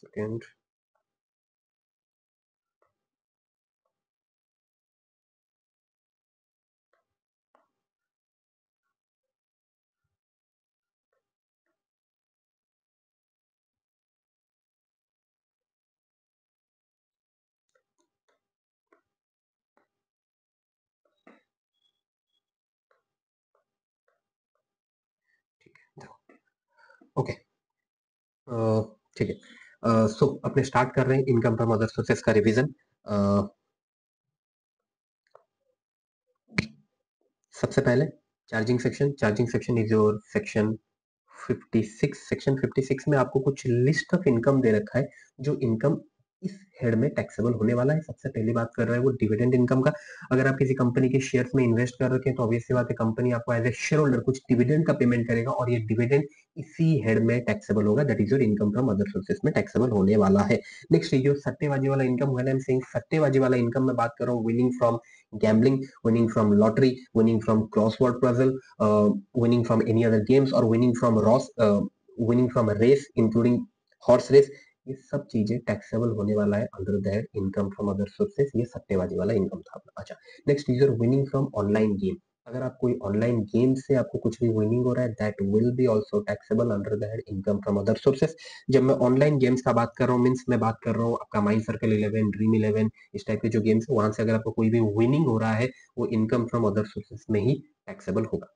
Second. Okay, ठीक है। सो अपने स्टार्ट कर रहे हैं इनकम फ्रॉम अदर सोर्सेस का रिवीजन। सबसे पहले charging section is your section 56। Section 56 में आपको कुछ लिस्ट ऑफ इनकम दे रखा है, जो इनकम इस हेड में टैक्सेबल होने वाला है। सबसे पहली बात कर रहा है वो डिविडेंड इनकम का। अगर आप किसी कंपनी के शेयर्स में इन्वेस्ट कर रखे हैं तो ऑब्वियस सी बात है, कंपनी आपको एज ए शेयर होल्डर कुछ डिविडेंड का पेमेंट करेगा, और ये डिविडेंड इसी हेड में टैक्सेबल होगा। That is your income from other sources में टैक्सेबल होने वाला है। नेक्स्ट जो सट्टेबाजी वाला income, when I am saying सट्टेबाजी वाला इनकम, मैं बात कर रहा हूँ winning from gambling, winning from lottery, winning from crossword puzzle, winning from any other games, or winning from a race including horse race। ये सब चीजें टैक्सेबल होने वाला है under that income from other sources. ये सट्टेबाजी वाला इनकम था अपना। अच्छा, next user winning from online game. अगर आप कोई ऑनलाइन गेम से आपको कुछ भी विनिंग हो रहा है, that will be also taxable under that income from other sources. जब मैं ऑनलाइन गेम्स का बात कर रहा हूँ, मीन्स मैं बात कर रहा हूँ आपका माइंड सर्कल 11, ड्रीम 11, इस टाइप के जो गेम्स है, वहां से अगर आपको कोई भी विनिंग हो रहा है, वो इनकम फ्रॉम अदर सोर्सेस में ही टैक्सेबल होगा।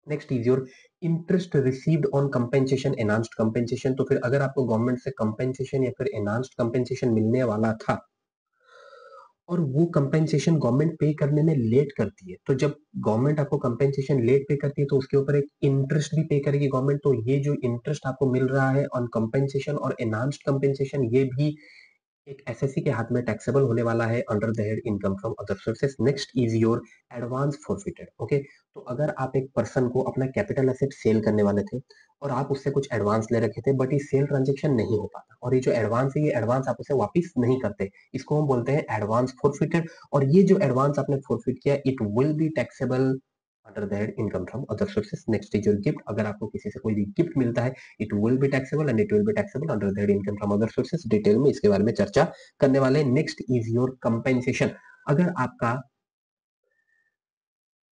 Next is your interest received on compensation, enhanced compensation. तो फिर अगर आपको गवर्नमेंट से कंपेंसेशन या फिर एनहांस्ड कंपेंसेशन मिलने वाला था, और वो कंपेंसेशन गवर्नमेंट पे करने में लेट करती है, तो जब गवर्नमेंट आपको कंपेंसेशन लेट पे करती है तो उसके ऊपर एक इंटरेस्ट भी पे करेगी गवर्नमेंट। तो ये जो इंटरेस्ट आपको मिल रहा है ऑन कंपेंसेशन और एनहांस्ड कंपेंसेशन, ये भी एक एसएससी के हाथ में टैक्सेबल होने वाला है under the head income from other sources. Next is your advance forfeited. Okay, तो अगर आप एक पर्सन को अपना कैपिटल एसेट सेल करने वाले थे और आप उससे कुछ एडवांस ले रखे थे, बट ये सेल ट्रांजेक्शन नहीं हो पाता, और ये जो एडवांस है, ये एडवांस आप उसे वापस नहीं करते, इसको हम बोलते हैं एडवांस फॉरफिटेड। और ये जो एडवांस आपने फॉरफिट किया, it will be taxable under the head income from other sources. Next is your gift. अगर आपको किसी से कोई भी गिफ्ट मिलता है, it will be taxable and it will be taxable under that income from other sources. Detail में इसके बारे में चर्चा करने वाले। Next is your compensation. अगर आपका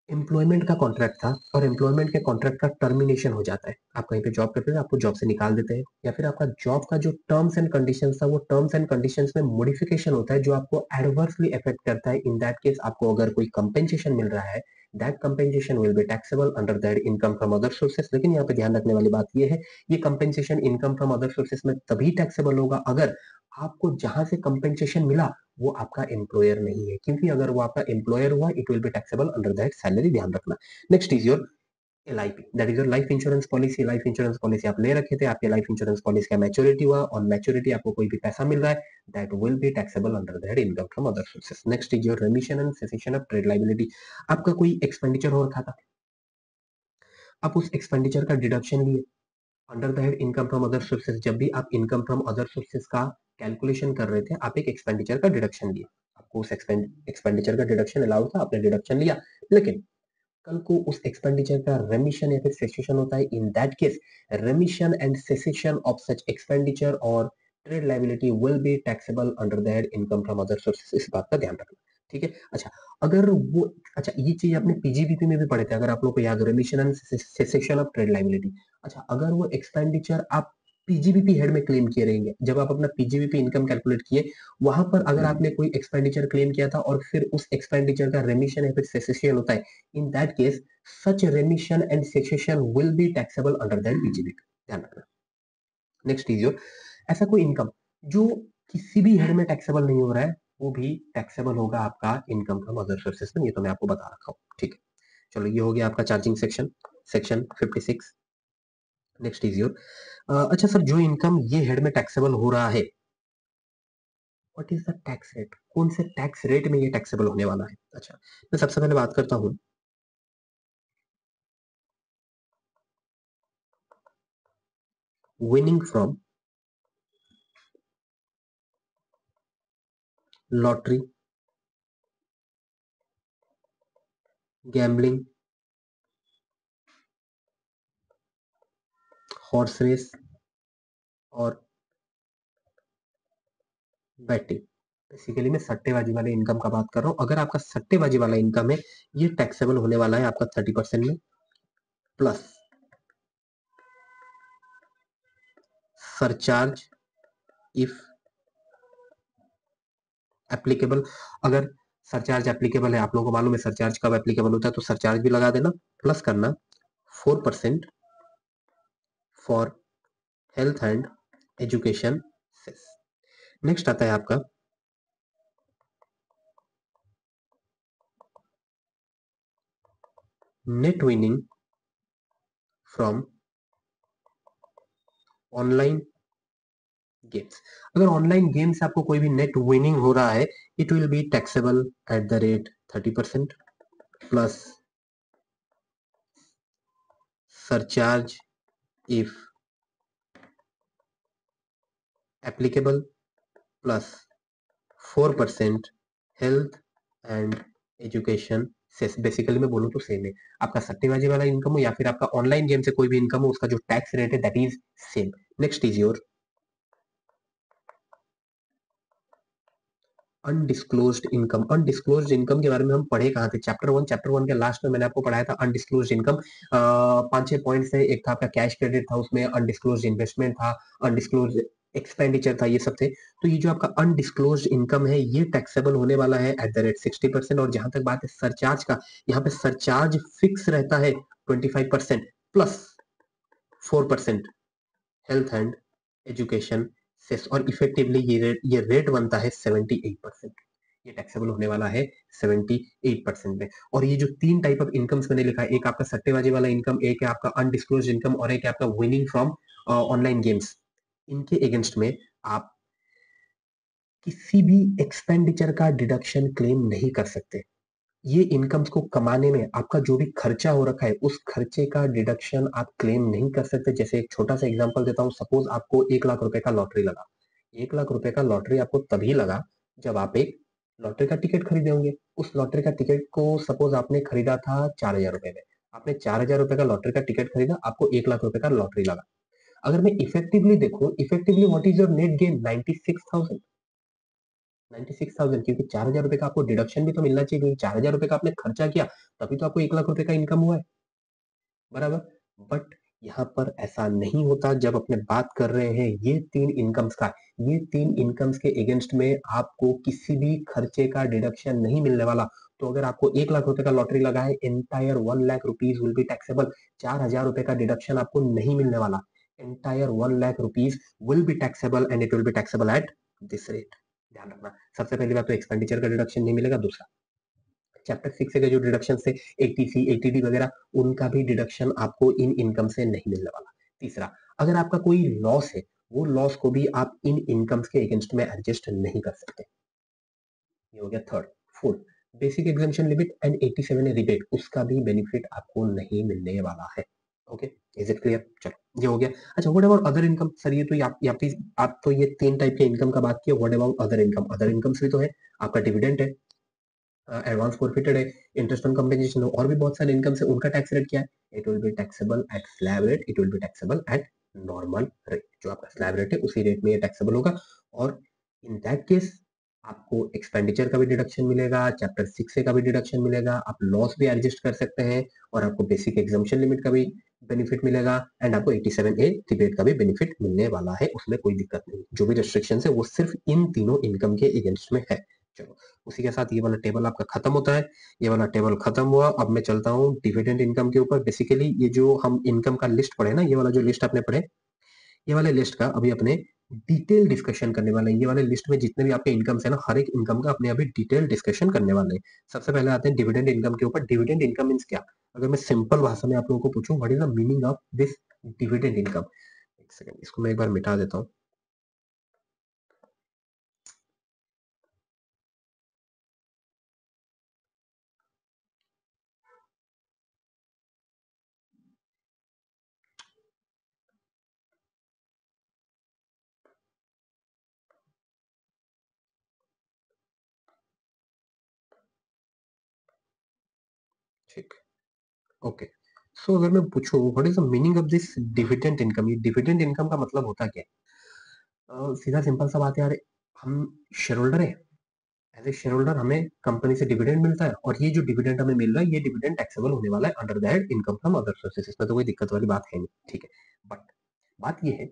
एम्प्लॉयमेंट का कॉन्ट्रैक्ट था और एम्प्लॉयमेंट के कॉन्ट्रैक्ट का टर्मिनेशन हो जाता है, आप कहीं पे जॉब करते थे, आपको जॉब से निकाल देते हैं, या फिर आपका जॉब का जो टर्म्स एंड कंडीशंस था, वो टर्म्स एंड कंडीशंस में मॉडिफिकेशन होता है जो आपको एडवर्सली अफेक्ट करता है, इन दैट केस आपको अगर कोई कंपेंसेशन मिल रहा है, that compensation will be taxable under that income from other sources. लेकिन यहाँ पे ध्यान रखने वाली बात ये है, ये compensation income from other sources में तभी टैक्सेबल होगा अगर आपको जहां से कंपेंसेशन मिला वो आपका एम्प्लॉयर नहीं है, क्योंकि अगर वो आपका एम्प्लॉयर हुआ, it will be taxable under that salary. ध्यान रखना। Next is your LIP, that is your life insurance policy. Life insurance policy आप ले रखे थे, आपके लाइफ इंश्योरेंस पॉलिसी का मैच्योरिटी हुआ, और मैच्योरिटी आपको कोई भी पैसा मिल रहा है, that will be taxable under that income from other sources. Next is your रेमिशन and cessation of trade liability. आपका कोई एक्सपेंडिचर हो रखा था, आप उस एक्सपेंडिचर का डिडक्शन लिए under the head income from other sources. जब भी आप इनकम फ्रॉम अदर सोर्सेज का कैलकुलेशन कर रहे थे, आप एक एक्सपेंडिचर का डिडक्शन लिए, आपको उस एक्सपेंडिचर का डिडक्शन अलाउड था, आपने डिडक्शन लिया। लेकिन कल को उस एक्सपेंडिचर का रेमिशन या फिर सेसेशन होता है, in that case remission and cessation of such expenditure और trade liability will be taxable under that income from other sources. इस बात का ध्यान रखना, ठीक है। अच्छा, अगर वो, अच्छा ये चीज आपने पीजीबीपी में भी पढ़े थे, अगर आप लोग को याद हो, रेमिशन and cessation of trade liability. अच्छा, अगर वो एक्सपेंडिचर आप पीजीबीपी हेड में क्लेम किए रहेंगे, जब आप अपना पीजीबीपी इनकम कैलकुलेट किए, वहां पर अगर आपने कोई एक्सपेंडिचर क्लेम किया था और फिर उस एक्सपेंडिचर का रेमिशन या फिर सेसेशन होता है, in that case such remission and cessation will be taxable under that PGBP। ध्यान रखना। नेक्स्ट इज योर, ऐसा कोई इनकम जो किसी भी हेड में टैक्सेबल नहीं हो रहा है, वो भी टैक्सेबल होगा आपका इनकम फ्रॉम अदर सोर्सेस में। ये तो मैं आपको बता रखा हूँ, ठीक है। चलो, ये हो गया आपका charging section, section 56। Next is your, अच्छा सर, जो इनकम ये हेड में टैक्सेबल हो रहा है, what is the tax rate, कौन से टैक्स रेट में ये टैक्सेबल होने वाला है। अच्छा, मैं सबसे पहले बात करता हूँ winning from lottery, gambling, horse race और बैटिंग, बेसिकली मैं सट्टेबाजी वाले इनकम का बात कर रहा हूँ। अगर आपका सट्टेबाजी वाला इनकम है, ये टैक्सेबल होने वाला है आपका 30% में, प्लस सरचार्ज इफ एप्लीकेबल। अगर सरचार्ज एप्लीकेबल है, आप लोगों को मालूम है सरचार्ज कब एप्लीकेबल होता है, तो सरचार्ज भी लगा देना, प्लस करना 4% for health and education cess. Next आता है आपका net winning from online games. अगर ऑनलाइन गेम से आपको कोई भी नेट विनिंग हो रहा है, it will be taxable at the rate 30% plus surcharge if applicable plus 4% health and education cess. Basically मैं बोलूँ तो सेम है, आपका सट्टेबाजी वाला इनकम हो या फिर आपका ऑनलाइन गेम से कोई भी इनकम हो, उसका जो टैक्स रेट है that is same. Next is your undisclosed income. Undisclosed income के बारे में हम पढ़े कहाँ थे, चैप्टर वन के लास्ट में मैंने आपको पढ़ाया था अनडिस्क्लोज्ड इनकम। 5-6 पॉइंट्स है, एक था आपका कैश क्रेडिट था, उसमें अनडिस्क्लोज्ड इन्वेस्टमेंट था, अनडिस्क्लोज्ड एक्सपेंडिचर था, ये सब थे। तो ये जो आपका अनडिस्क्लोज्ड इनकम है, ये टैक्सेबल होने वाला है एट द रेट 60%। और जहां तक बात है सरचार्ज का, यहाँ पे सरचार्ज फिक्स रहता है 25% plus 4% health and education cess. और इफेक्टिवली ये रेट बनता है 78%। ये टैक्सेबल होने वाला है 78% में। और ये जो तीन टाइप ऑफ इनकम्स मैंने लिखा है, एक आपका सट्टेबाजी वाला इनकम, एक है आपका अनडिस्क्लोज इनकम, और एक है आपका विनिंग फ्रॉम ऑनलाइन गेम्स। इनके अगेंस्ट में आप किसी भी एक्सपेंडिचर का डिडक्शन क्लेम नहीं कर सकते। ये इनकम्स को कमाने में आपका जो भी खर्चा हो रखा है, उस खर्चे का डिडक्शन आप क्लेम नहीं कर सकते। जैसे एक छोटा सा एग्जांपल देता हूँ, सपोज आपको 1 लाख रुपए का लॉटरी लगा। 1 लाख रुपए का लॉटरी आपको तभी लगा जब आप एक लॉटरी का टिकट खरीदे होंगे। उस लॉटरी का टिकट को सपोज आपने खरीदा था 4,000 रुपए में। आपने 4,000 रुपए का लॉटरी का टिकट खरीदा, आपको 1 लाख रुपए का लॉटरी लगा। अगर मैं इफेक्टिवली देखूं, effectively what is your net gain? 96,000। 96,000, क्योंकि 4,000 रुपए का आपको डिडक्शन भी तो मिलना चाहिए, क्योंकि 4,000 रुपए का आपने खर्चा किया, तभी तो आपको 1 लाख रुपए का इनकम हुआ है, बराबर। बट यहाँ पर ऐसा नहीं होता जब अपने बात कर रहे हैं ये तीन इनकम्स का। ये तीन इनकम्स के अगेंस्ट में आपको किसी भी खर्चे का डिडक्शन नहीं मिलने वाला। तो अगर आपको 1 लाख रुपए का लॉटरी लगा है, entire 1 lakh rupees will be taxable. 4,000 रुपए का डिडक्शन आपको नहीं मिलने वाला। Entire 1 lakh rupees will be taxable and it will be taxable at this rate. ध्यान रखना, सबसे पहली बात तो एक्सपेंडिचर का डिडक्शन नहीं मिलेगा। दूसरा, चैप्टर 6 के जो डिडक्शन से 80C 80D वगैरह, उनका भी डिडक्शन आपको इन इनकम से नहीं मिलने वाला। तीसरा, अगर आपका कोई लॉस है, वो लॉस को भी आप इन इनकम्स के अगेंस्ट में एडजस्ट नहीं कर सकते। ये हो गया third. Fourth, basic exemption limit and 87 rebate, उसका भी बेनिफिट आपको नहीं मिलने वाला है। Okay, is it clear? चलो, ये हो गया। अच्छा, what about other income? Sir ये तो आप तो ये तीन टाइप के इनकम का बात किया, what about other income? Other incomes भी तो है, आपका डिविडेंड है, एडवांस फॉरफिटेड है, इंटरेस्ट ऑन कंपनसेशन है, और भी बहुत सारे इनकम से उनका टैक्स रेट क्या है? It will be taxable eight slab rate, it will be taxable eight normal rate. जो आपका स्लैब रेट है उसी रेट में ये टैक्सेबल होगा। और इन दैट केस आपको एक्सपेंडिचर का भी डिडक्शन मिलेगा, चैप्टर 6 से का भी डिडक्शन मिलेगा, आप लॉस भी एडजस्ट कर सकते हैं, और आपको बेसिक एग्जाम्पशन लिमिट का भी बेनिफिट मिलेगा, एंड आपको 87A रिबेट का भी बेनिफिट मिलने वाला है। उसमें कोई दिक्कत नहीं, जो भी रेस्ट्रिक्शन है वो सिर्फ इन तीनों इनकम के अगेंस्ट में है। चलो, उसी के साथ ये वाला टेबल आपका खत्म होता है। ये वाला टेबल खत्म हुआ, अब मैं चलता हूँ डिविडेंड इनकम के ऊपर। बेसिकली ये जो हम इनकम का लिस्ट पढ़े ना, ये वाला जो लिस्ट आपने पढ़े, ये वाले लिस्ट का अभी अपने डिटेल डिस्कशन करने वाले हैं। ये वाले लिस्ट में जितने भी आपके इनकम्स है ना, हर एक इनकम का अपने अभी डिटेल डिस्कशन करने वाले हैं। सबसे पहले आते हैं डिविडेंड इनकम के ऊपर। डिविडेंड इनकम मीन्स क्या? अगर मैं सिंपल भाषा में आप लोगों को पूछूं, what is the meaning of this dividend income? एक सेकंड, इसको मैं एक बार मिटा देता हूँ। ठीक, ओके। सो अगर मैं पूछूं what is the meaning of this dividend income, ये डिविडेंड इनकम का मतलब होता क्या है? सीधा सिंपल सा बात है यार। हम शेयर होल्डर है, एज ए शेयर होल्डर हमें कंपनी से डिविडेंड मिलता है और ये जो डिविडेंड हमें मिल रहा है ये डिविडेंड टैक्सेबल होने वाला है under the head income from other sources, इसमें तो कोई दिक्कत वाली बात है नहीं, ठीक है। बट बात ये है,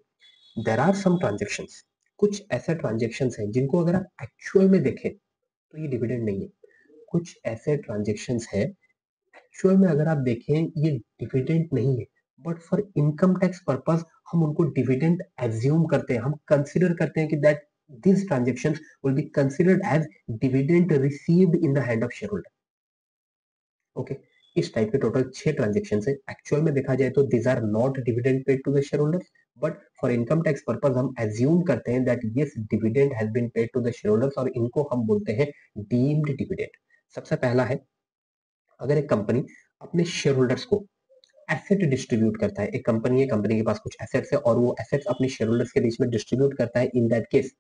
देयर आर सम ट्रांजेक्शंस, कुछ ऐसे ट्रांजेक्शंस हैं जिनको अगर आप एक्चुअल में देखें तो ये डिविडेंड नहीं है। कुछ ऐसे ट्रांजेक्शंस है एक्चुअल में अगर आप देखें ये डिविडेंड नहीं है, but for income tax purpose हम उनको डिविडेंड एज्यूम करते हैं, हम कंसिडर करते हैं कि that this transactions will be considered as dividend received in the hand of share holder. Okay, इस टाइप के टोटल 6 ट्रांजेक्शन है। एक्चुअल में देखा जाए तो this are not dividend paid to the share holder, but for income tax purpose हम assume करते हैं that yes dividend has been paid to the share holders और इनको हम बोलते हैं डीम्ड डिविडेंड। सबसे पहला है, अगर एक कंपनी अपने शेयर होल्डर्स को एसेट डिस्ट्रीब्यूट करता है, एक कंपनी है, कंपनी के पास कुछ एसेट्स है और वो एसेट्स अपने शेयर होल्डर्स के बीच में डिस्ट्रीब्यूट करता है, इन दैट केस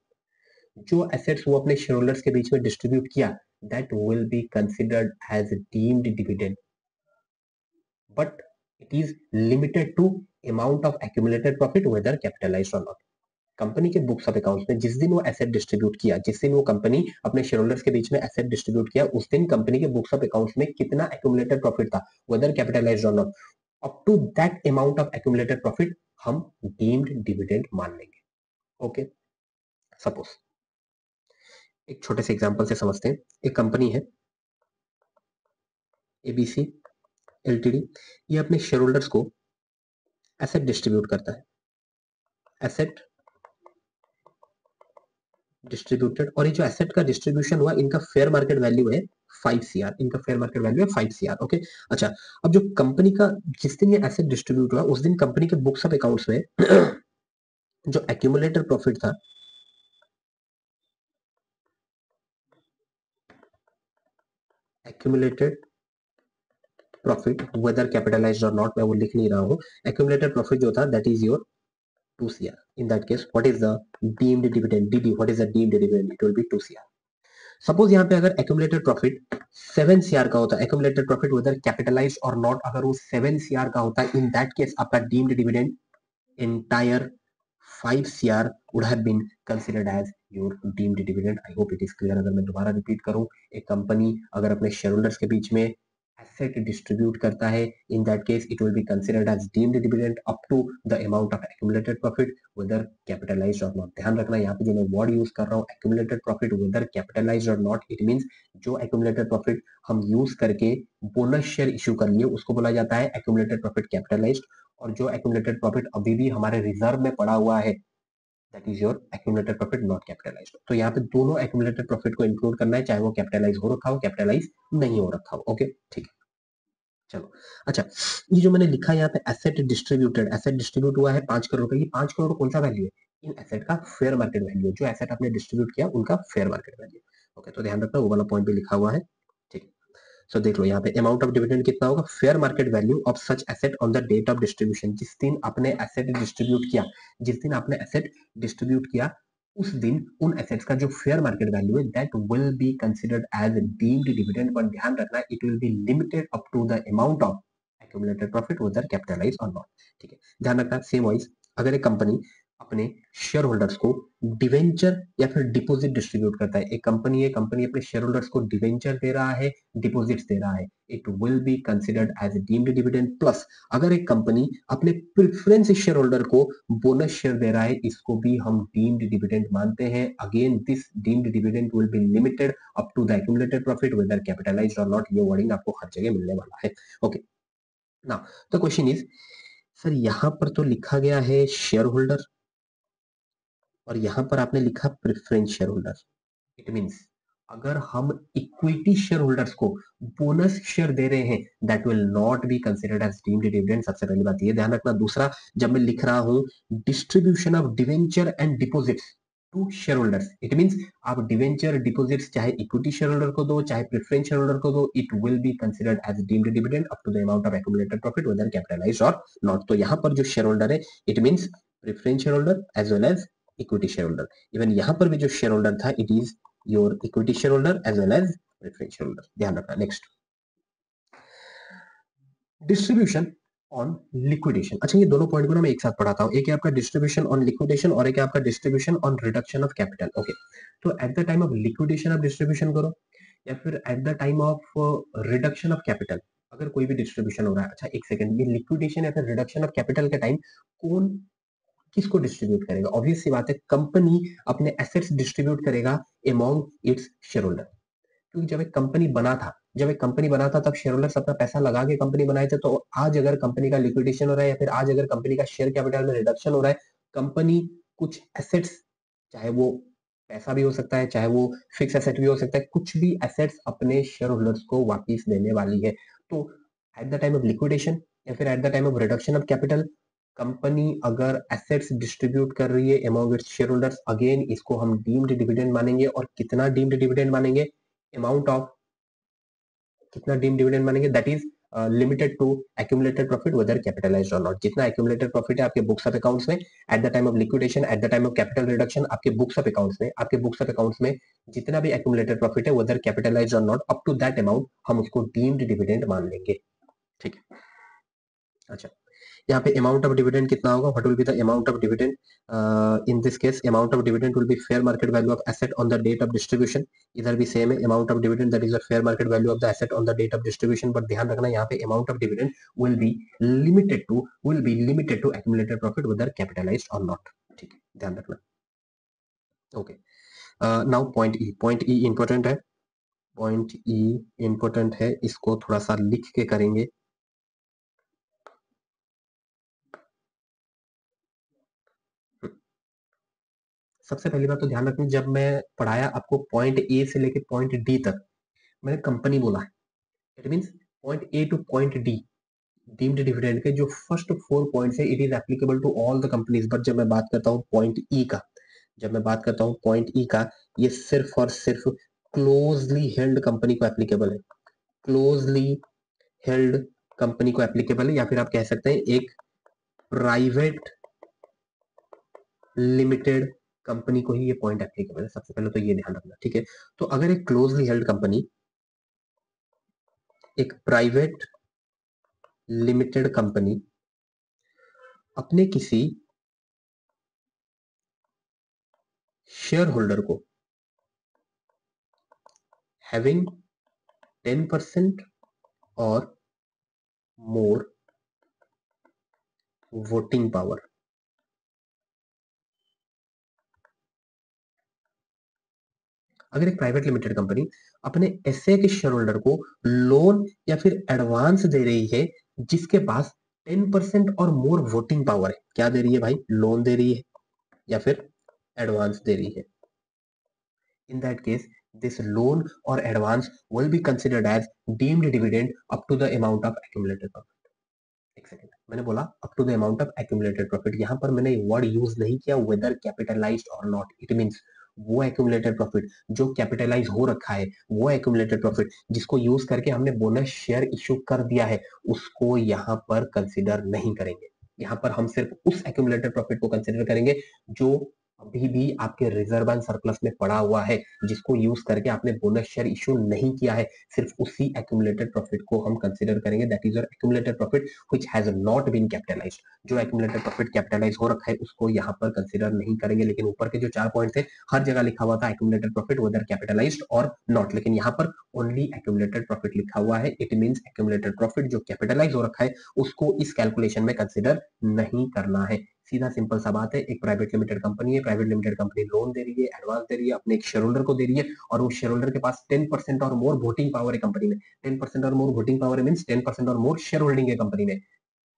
जो एसेट्स वो अपने शेयर होल्डर्स के बीच में डिस्ट्रीब्यूट किया that will be considered as deemed dividend, but it is limited to amount of accumulated profit whether capitalized or not। Company के बुक्स ऑफ अकाउंट्स में जिस दिन वो एसेट डिस्ट्रीब्यूट किया, जिस दिन वो कंपनी अपने शेयर होल्डर्स के बीच में एसेट डिस्ट्रीब्यूट किया, उस दिन कंपनी के बुक्स ऑफ अकाउंट्स में कितना एक्यूमुलेटेड प्रॉफिट था वेदर कैपिटलाइज्ड और not, up to that amount of accumulated profit हम डीम्ड डिविडेंड मान लेंगे। ओके, सपोज एक छोटे से एग्जांपल से समझते हैं। एक कंपनी है एबीसी एलटीडी, ये अपने शेयर होल्डर्स को एसेट डिस्ट्रीब्यूट करता है, एसेट डिस्ट्रीब्यूटेड, और ये जो एसेट का डिस्ट्रीब्यूशन हुआ इनका फेयर मार्केट वैल्यू है 5 CR, इनका फेयर मार्केट वैल्यू है 5 CR। ओके, अच्छा, अब जो कंपनी का जिस दिन ये एसेट डिस्ट्रीब्यूट हुआ उस दिन कंपनी के बुक्स ऑफ अकाउंट्स में जो एक्यूमुलेटेड प्रॉफिट था, एक्यूमुलेटेड प्रॉफिट वेदर कैपिटलाइज्ड और नॉट, मैं वो लिख नहीं रहा हूं, एक्यूमुलेटेड प्रॉफिट जो था that is your 2 CR। in that case what is the deemed dividend, DD, what is the deemed dividend, it will be 2 CR। Suppose यहाँ पे अगर एक्यूमुलेटेड प्रॉफिट 7 CR का होता है, एक्यूमुलेटेड प्रॉफिट वेदर कैपिटलाइज्ड और not अगर वो 7 CR का होता है, इन दैट केस आपका deemed dividend entire 5 CR would have been considered as your deemed dividend। I hope it is clear। अगर मैं दोबारा रिपीट करूं, एक कंपनी अगर अपने शेयर होल्डर्स के बीच में एसेट डिस्ट्रीब्यूट करता है, in that case it will be considered as deemed dividend up to the amount of accumulated profit whether capitalised और नॉट। ध्यान रखना यहाँ पे जो मैं वर्ड यूज कर रहा हूँ एक्यूमुलेटेड प्रॉफिट वेदर कैपिटलाइज्ड और नॉट, इट मींस जो एक्यूमुलेटेड प्रॉफिट हम यूज करके बोनस शेयर इश्यू कर लिए उसको बोला जाता है एक्यूमुलेटेड प्रॉफिट कैपिटलाइज्ड, और जो एक्यूमुलेटेड प्रॉफिट अभी भी हमारे रिजर्व में पड़ा हुआ है that is your accumulated profit not capitalised. तो यहाँ पे दोनों एक्यूमुलेटेड प्रॉफिट को इंक्लूड करना है, चाहे वो कैपिटलाइज हो रखा हो कैपिटलाइज नहीं हो रखा हो। ओके, ठीक है, चलो। अच्छा, ये जो मैंने लिखा है यहाँ पे एसेट डिस्ट्रीब्यूटेड, एसेट डिस्ट्रीब्यूट हुआ है 5 करोड़ का, ये 5 करोड़ कौन सा वैल्यू है, इन एसेट का फेयर मार्केट वैल्यू, जो एसेट आपने डिस्ट्रीब्यूट किया उनका फेयर मार्केट वैल्यू। ओके, तो ध्यान रखना वो वाला पॉइंट भी लिखा हुआ है, ठीक है। सो देख लो यहाँ पे अमाउंट ऑफ डिविडेंड कितना होगा, fair market value of such asset on the date of distribution, जिस दिन आपने एसेट डिस्ट्रीब्यूट किया, जिस दिन आपने एसेट डिस्ट्रीब्यूट किया उस दिन उन एसेट्स का जो फेयर मार्केट वैल्यू है that will be considered as deemed dividend, but ध्यान रखना it will be limited up to the amount of accumulated profit whether capitalize और नॉट, ठीक है। ध्यान रखना सेम वाइज, अगर एक कंपनी अपने शेयर होल्डर्स को डिवेंचर या फिर डिपॉजिट डिस्ट्रीब्यूट करता है, एक कंपनी है, कंपनी अपने शेयर होल्डर्स को डिवेंचर दे रहा है, डिपॉजिट्स दे रहा है, it will be considered as deemed dividend. Plus अगर एक कंपनी अपने प्रेफरेंस शेयर होल्डर को बोनस शेयर दे रहा है, इसको भी हम डीम्ड डिविडेंड मानते हैं। Again this deemed dividend will be limited up to the accumulated profit whether capitalised और नॉट, ये वर्डिंग आपको हर जगह मिलने वाला है। Okay, now the question is, sir यहाँ पर तो लिखा गया है शेयर होल्डर और यहाँ पर आपने लिखा preference share holder, it means अगर हम इक्विटी शेयर होल्डर्स को बोनस शेयर दे रहे हैं that will not be considered as deemed dividend. सबसे पहली बात ये ध्यान रखना। दूसरा, जब मैं लिख रहा हूं distribution of debenture and deposits to share holders, it means आप डिवेंचर डिपॉजिट्स चाहे इक्विटी शेयर होल्डर को दो चाहे प्रेफरेंस शेयर होल्डर को दो, it will be considered as deemed dividend up to the amount of accumulated profit whether capitalised और not. तो यहाँ पर जो शेयर होल्डर है it means preference share holder as well as equity share holder. Even यहाँ पर भी जो शेयर होल्डर था it is your equity shareholder as well as preference shareholder। ध्यान रखना। Next, distribution on liquidation. अच्छा, ये दोनों पॉइंट को ना मैं एक साथ पढ़ाता हूँ। एक है आपका डिस्ट्रीब्यूशन ऑन लिक्विडेशन और एक है आपका distribution on reduction of capital. Okay, तो at the time of liquidation आप डिस्ट्रीब्यूशन करो या फिर at the time of reduction of capital अगर कोई भी डिस्ट्रीब्यूशन हो रहा है। अच्छा एक सेकंड, ये लिक्विडेशन या फिर रिडक्शन ऑफ कैपिटल के टाइम कौन किसको डिस्ट्रीब्यूट करेगा? ऑब्वियस सी बात है, कंपनी अपने एसेट्स डिस्ट्रीब्यूट करेगा अमॉन्ग इट्स शेयर होल्डर। क्योंकि जब एक कंपनी बना था तब शेयर होल्डर्स अपना पैसा लगा के कंपनी बनाए थे। तो आज अगर कंपनी का लिक्विडेशन हो रहा है या फिर आज अगर कंपनी का शेयर कैपिटल में रिडक्शन हो रहा है, कंपनी कुछ एसेट्स, चाहे वो पैसा भी हो सकता है, चाहे वो फिक्स एसेट भी हो सकता है, कुछ भी एसेट्स अपने शेयर होल्डर्स को वापिस देने वाली है। तो at the time of liquidation या फिर at the time of reduction of capital, company अगर एसेट्स डिस्ट्रीब्यूट कर रही है among its share holders, again इसको हम डीम्ड डिविडेंड मानेंगे। और कितना डीम्ड डिविडेंड मानेंगे? अमाउंट ऑफ, कितना डीम्ड डिविडेंड मानेंगे? That is limited to accumulated profit whether capitalised और नॉट। जितना एक्यूमुलेटेड प्रॉफिट है आपके बुक्स ऑफ अकाउंट्स में at the time of liquidation, at the time of capital reduction, आपके books of accounts में जितना भी एक्यूमुलेटेड प्रॉफिट है वेदर कैपिटलाइज्ड और not, up to that amount हम उसको डीम्ड डिविडेंड मान लेंगे। ठीक है। अच्छा, यहाँ पे अमाउंट ऑफ डिविडेंड कितना होगा? What will be the amount of dividend? In this case amount of dividend will be fair market value of asset on the date of distribution. इधर भी सेम है, amount of dividend that is the fair market value of the asset on the date of distribution. But ध्यान रखना यहाँ पे amount of dividend will be limited to accumulated profit whether capitalised और not. ठीक है, ध्यान रखना। ओके, नाउ पॉइंट ई important है। पॉइंट ई इंपॉर्टेंट है, इसको थोड़ा सा लिख के करेंगे। सबसे पहली बात तो ध्यान रखनी, जब मैं पढ़ाया आपको पॉइंट ए से लेके पॉइंट डी तक, मैंने कंपनी बोला है। It means point A to point D deemed dividend के जो फर्स्ट 4 पॉइंट्स है, it is applicable to all the companies. But जब मैं बात करता हूँ पॉइंट ई का, जब मैं बात करता हूँ पॉइंट ई का, ये सिर्फ और सिर्फ क्लोजली हेल्ड कंपनी को एप्लीकेबल है। क्लोजली हेल्ड कंपनी को एप्लीकेबल है, या फिर आप कह सकते हैं एक प्राइवेट लिमिटेड कंपनी को ही ये पॉइंट एप्लीकेबल है। सबसे पहले तो ये ध्यान रखना, ठीक है। तो अगर एक क्लोजली हेल्ड कंपनी, एक प्राइवेट लिमिटेड कंपनी अपने किसी शेयर होल्डर को हैविंग 10% और मोर वोटिंग पावर, अगर एक प्राइवेट लिमिटेड कंपनी अपने ऐसे के शेयर होल्डर को लोन या फिर एडवांस दे रही है जिसके पास 10% और मोर वोटिंग पावर है, क्या दे रही है भाई? लोन दे रही है या फिर एडवांस दे रही है। In that case, this loan or advance will be considered as deemed dividend up to the amount of accumulated profit. एक सेकेंड, मैंने बोला up to the amount of accumulated profit. यहाँ पर मैंने वर्ड यूज नहीं किया वेदर कैपिटलाइज्ड और not. It means वो एक्यूमुलेटेड प्रॉफिट जो कैपिटलाइज हो रखा है, वो एक्यूमुलेटेड प्रॉफिट जिसको यूज करके हमने बोनस शेयर इश्यू कर दिया है, उसको यहाँ पर कंसिडर नहीं करेंगे। यहाँ पर हम सिर्फ उस एक्यूमुलेटेड प्रॉफिट को कंसिडर करेंगे जो अभी भी आपके रिजर्व एंड सरप्लस में पड़ा हुआ है, जिसको यूज करके आपने बोनस शेयर इश्यू नहीं किया है। सिर्फ उसी एक्यूमुलेटेड प्रॉफिट को हम कंसिडर करेंगे, that is your accumulated profit which has not been capitalized। जो accumulated profit कैपिटलाइज हो रखा है उसको यहाँ पर कंसिडर नहीं करेंगे। लेकिन ऊपर के जो 4 पॉइंट थे, हर जगह लिखा हुआ था accumulated profit whether capitalized और नॉट, लेकिन यहाँ पर ओनली accumulated profit लिखा हुआ है। इट मींस accumulated profit जो कैपिटलाइज हो रखा है उसको इस कैलकुलेशन में कंसिडर नहीं करना है। सीधा सिंपल सा बात है, एक प्राइवेट लिमिटेड कंपनी है, प्राइवेट लिमिटेड कंपनी लोन दे रही है, एडवांस दे रही है, अपने एक शेयर होल्डर को दे रही है, और वो शेयर होल्डर के पास 10% और मोर वोटिंग पावर है कंपनी में। 10% और मोर वोटिंग पावर मींस 10% और मोर शेयर होल्डिंग है कंपनी में।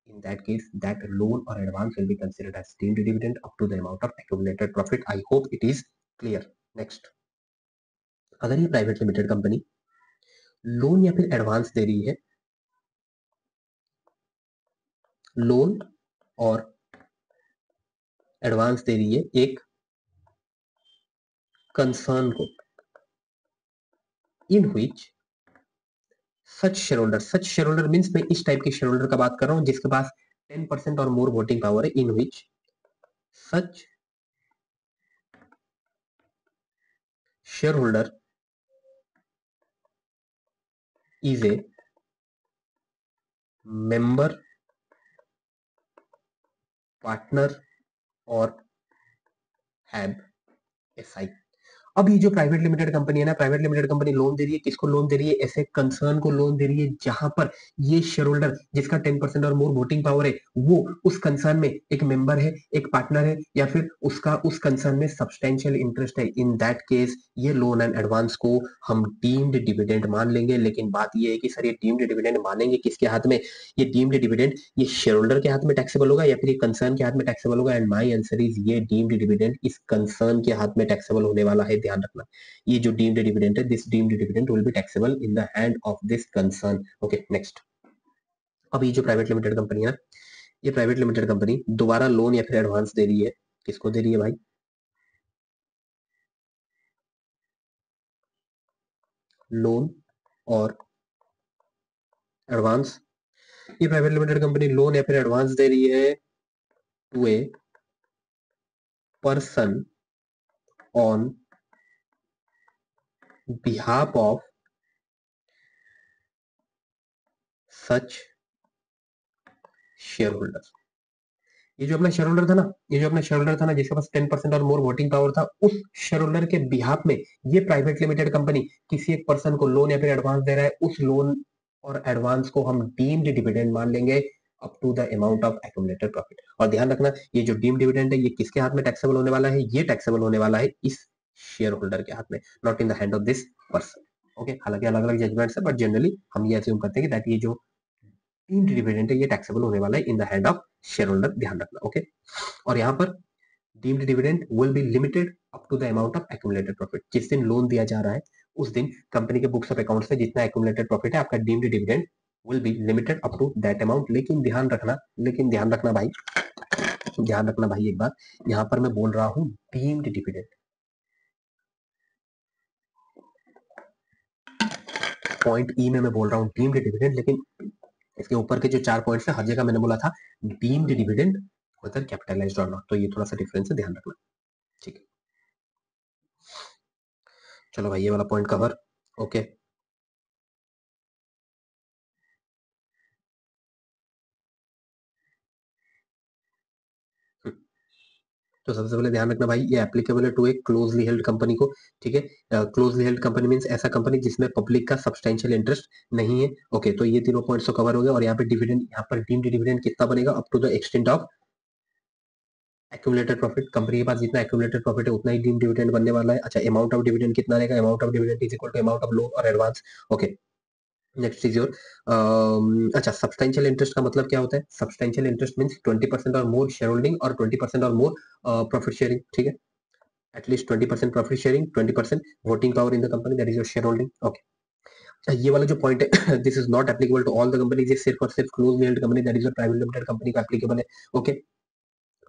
In that case, that loan or advance will be considered as deemed dividend up to the amount of accumulated profit. I hope it is clear. Next, अगर ये private limited company loan या फिर advance दे रही है, loan और advance दे रही है एक कंसर्न को, इन which such share holder means मैं इस टाइप के शेयर होल्डर का बात कर रहा हूं जिसके पास 10% और मोर वोटिंग पावर है, इन which such share holder is a member partner और हैव एसआई। अब ये जो प्राइवेट लिमिटेड कंपनी है ना, प्राइवेट लिमिटेड कंपनी लोन दे रही है, किसको लोन दे रही है? ऐसे कंसर्न को लोन दे रही है जहां पर ये शेयर होल्डर जिसका 10% और मोर वोटिंग पावर है, वो उस कंसर्न में एक मेंबर है, एक पार्टनर है, या फिर उसका उस कंसर्न में सब्सटेंशियल इंटरेस्ट है। इन दैट केस ये लोन एंड एडवांस को हम डीम्ड डिविडेंड मान लेंगे। लेकिन बात ये है कि सर ये डीम्ड डिविडेंड मानेंगे किसके हाथ में? ये डीम्ड डिविडेंड ये शेयर होल्डर के हाथ में टैक्सेबल होगा या फिर ये कंसर्न के हाथ में टैक्सेबल होगा? एंड माई आंसर इज ये डीम्ड डिविडेंड इस कंसर्न के हाथ में टैक्सेबल होने वाला है, ध्यान रखना। ये जो डीम्ड डिविडेंड है, this deemed dividend will be taxable in the hand of this concern. Okay, next. अब ये जो प्राइवेट लिमिटेड कंपनी है, ये प्राइवेट लिमिटेड कंपनी दोबारा लोन या फिर एडवांस दे रही है। किसको दे रही है भाई? लोन और एडवांस। ये प्राइवेट लिमिटेड कंपनी लोन या फिर एडवांस दे रही है to a person on behalf of such shareholder. ये जो अपना शेयर होल्डर था ना, ये जो अपना शेयर होल्डर था ना, जिसके पास 10% और मोर वोटिंग पावर था, उस शेयर होल्डर के बिहाफ में ये प्राइवेट लिमिटेड कंपनी किसी एक पर्सन को लोन या फिर एडवांस दे रहा है। उस लोन और एडवांस को हम डीम्ड डिविडेंड मान लेंगे up to the amount of accumulated profit. और ध्यान रखना, ये जो डीम्ड डिविडेंड है ये किसके हाथ में टैक्सेबल होने वाला है? ये टैक्सेबल होने वाला है इस शेयर होल्डर के हाथ में, not in the hand of this person. Okay, हालांकि अलग अलग जजमेंट्स है, बट जनरली हम ये अज्यूम करते हैं कि दैट ये जो डीम्ड डिविडेंड है ये टैक्सेबल होने वाला है in the hand of share holder, ध्यान रखना। ओके, और यहाँ पर deemed dividend will be limited up to the amount of accumulated profit. जिस दिन लोन दिया जा रहा है उस दिन कंपनी के बुक्स ऑफ अकाउंट से जितना एक्यूमुलेटेड प्रॉफिट है, आपका deemed dividend will be limited up to that amount. लेकिन ध्यान रखना भाई एक बात, यहाँ पर मैं बोल रहा हूँ डीम्ड डिविडेंड, पॉइंट ई में मैं बोल रहा हूँ डीम्ड डिविडेंड, लेकिन इसके ऊपर के जो 4 पॉइंट्स है हर जगह मैंने बोला था डीम्ड डिविडेंड वेदर कैपिटलाइज्ड और नॉट। तो ये थोड़ा सा डिफरेंस है, ध्यान रखना। ठीक है, चलो भाई ये वाला पॉइंट कवर। ओके, तो सबसे पहले ध्यान रखना भाई, ये एप्लीकेबल है टू एक क्लोजली हेल्ड कंपनी को। ठीक है, क्लोजली हेल्ड कंपनी मींस ऐसा कंपनी जिसमें पब्लिक का सब्सटेंशियल इंटरेस्ट नहीं है। ओके, तो ये तीनों पॉइंट्स तो कवर हो गए। और यहाँ पे डिविडेंड, यहाँ पर डीम्ड डिविडेंड कितना बनेगा? Up to the extent of accumulated profit. Company के पास जितना एक्यूमुलेटेड प्रॉफिट है उतना ही डीम्ड डिविडेंड बनने वाला है। अच्छा, अमाउंट ऑफ डिविडेंड कितना रहेगा? Amount of dividend is equal to amount of loan और advance. Okay, next is your, अच्छा, सब्सटेंशियल इंटरेस्ट का मतलब क्या होता है? सब्सटेंशियल इंटरेस्ट मींस 20% और मोर शेयर होल्डिंग और 20% और मोर प्रॉफिट शेयरिंग। ठीक है, at least 20% profit sharing, 20% voting power in the company, that is your shareholding. Okay, अच्छा, ये वाला जो पॉइंट है this is not applicable to all the companies, ये सिर्फ और सिर्फ closely held company that is a private limited company को एप्लीकेबल है। ओके,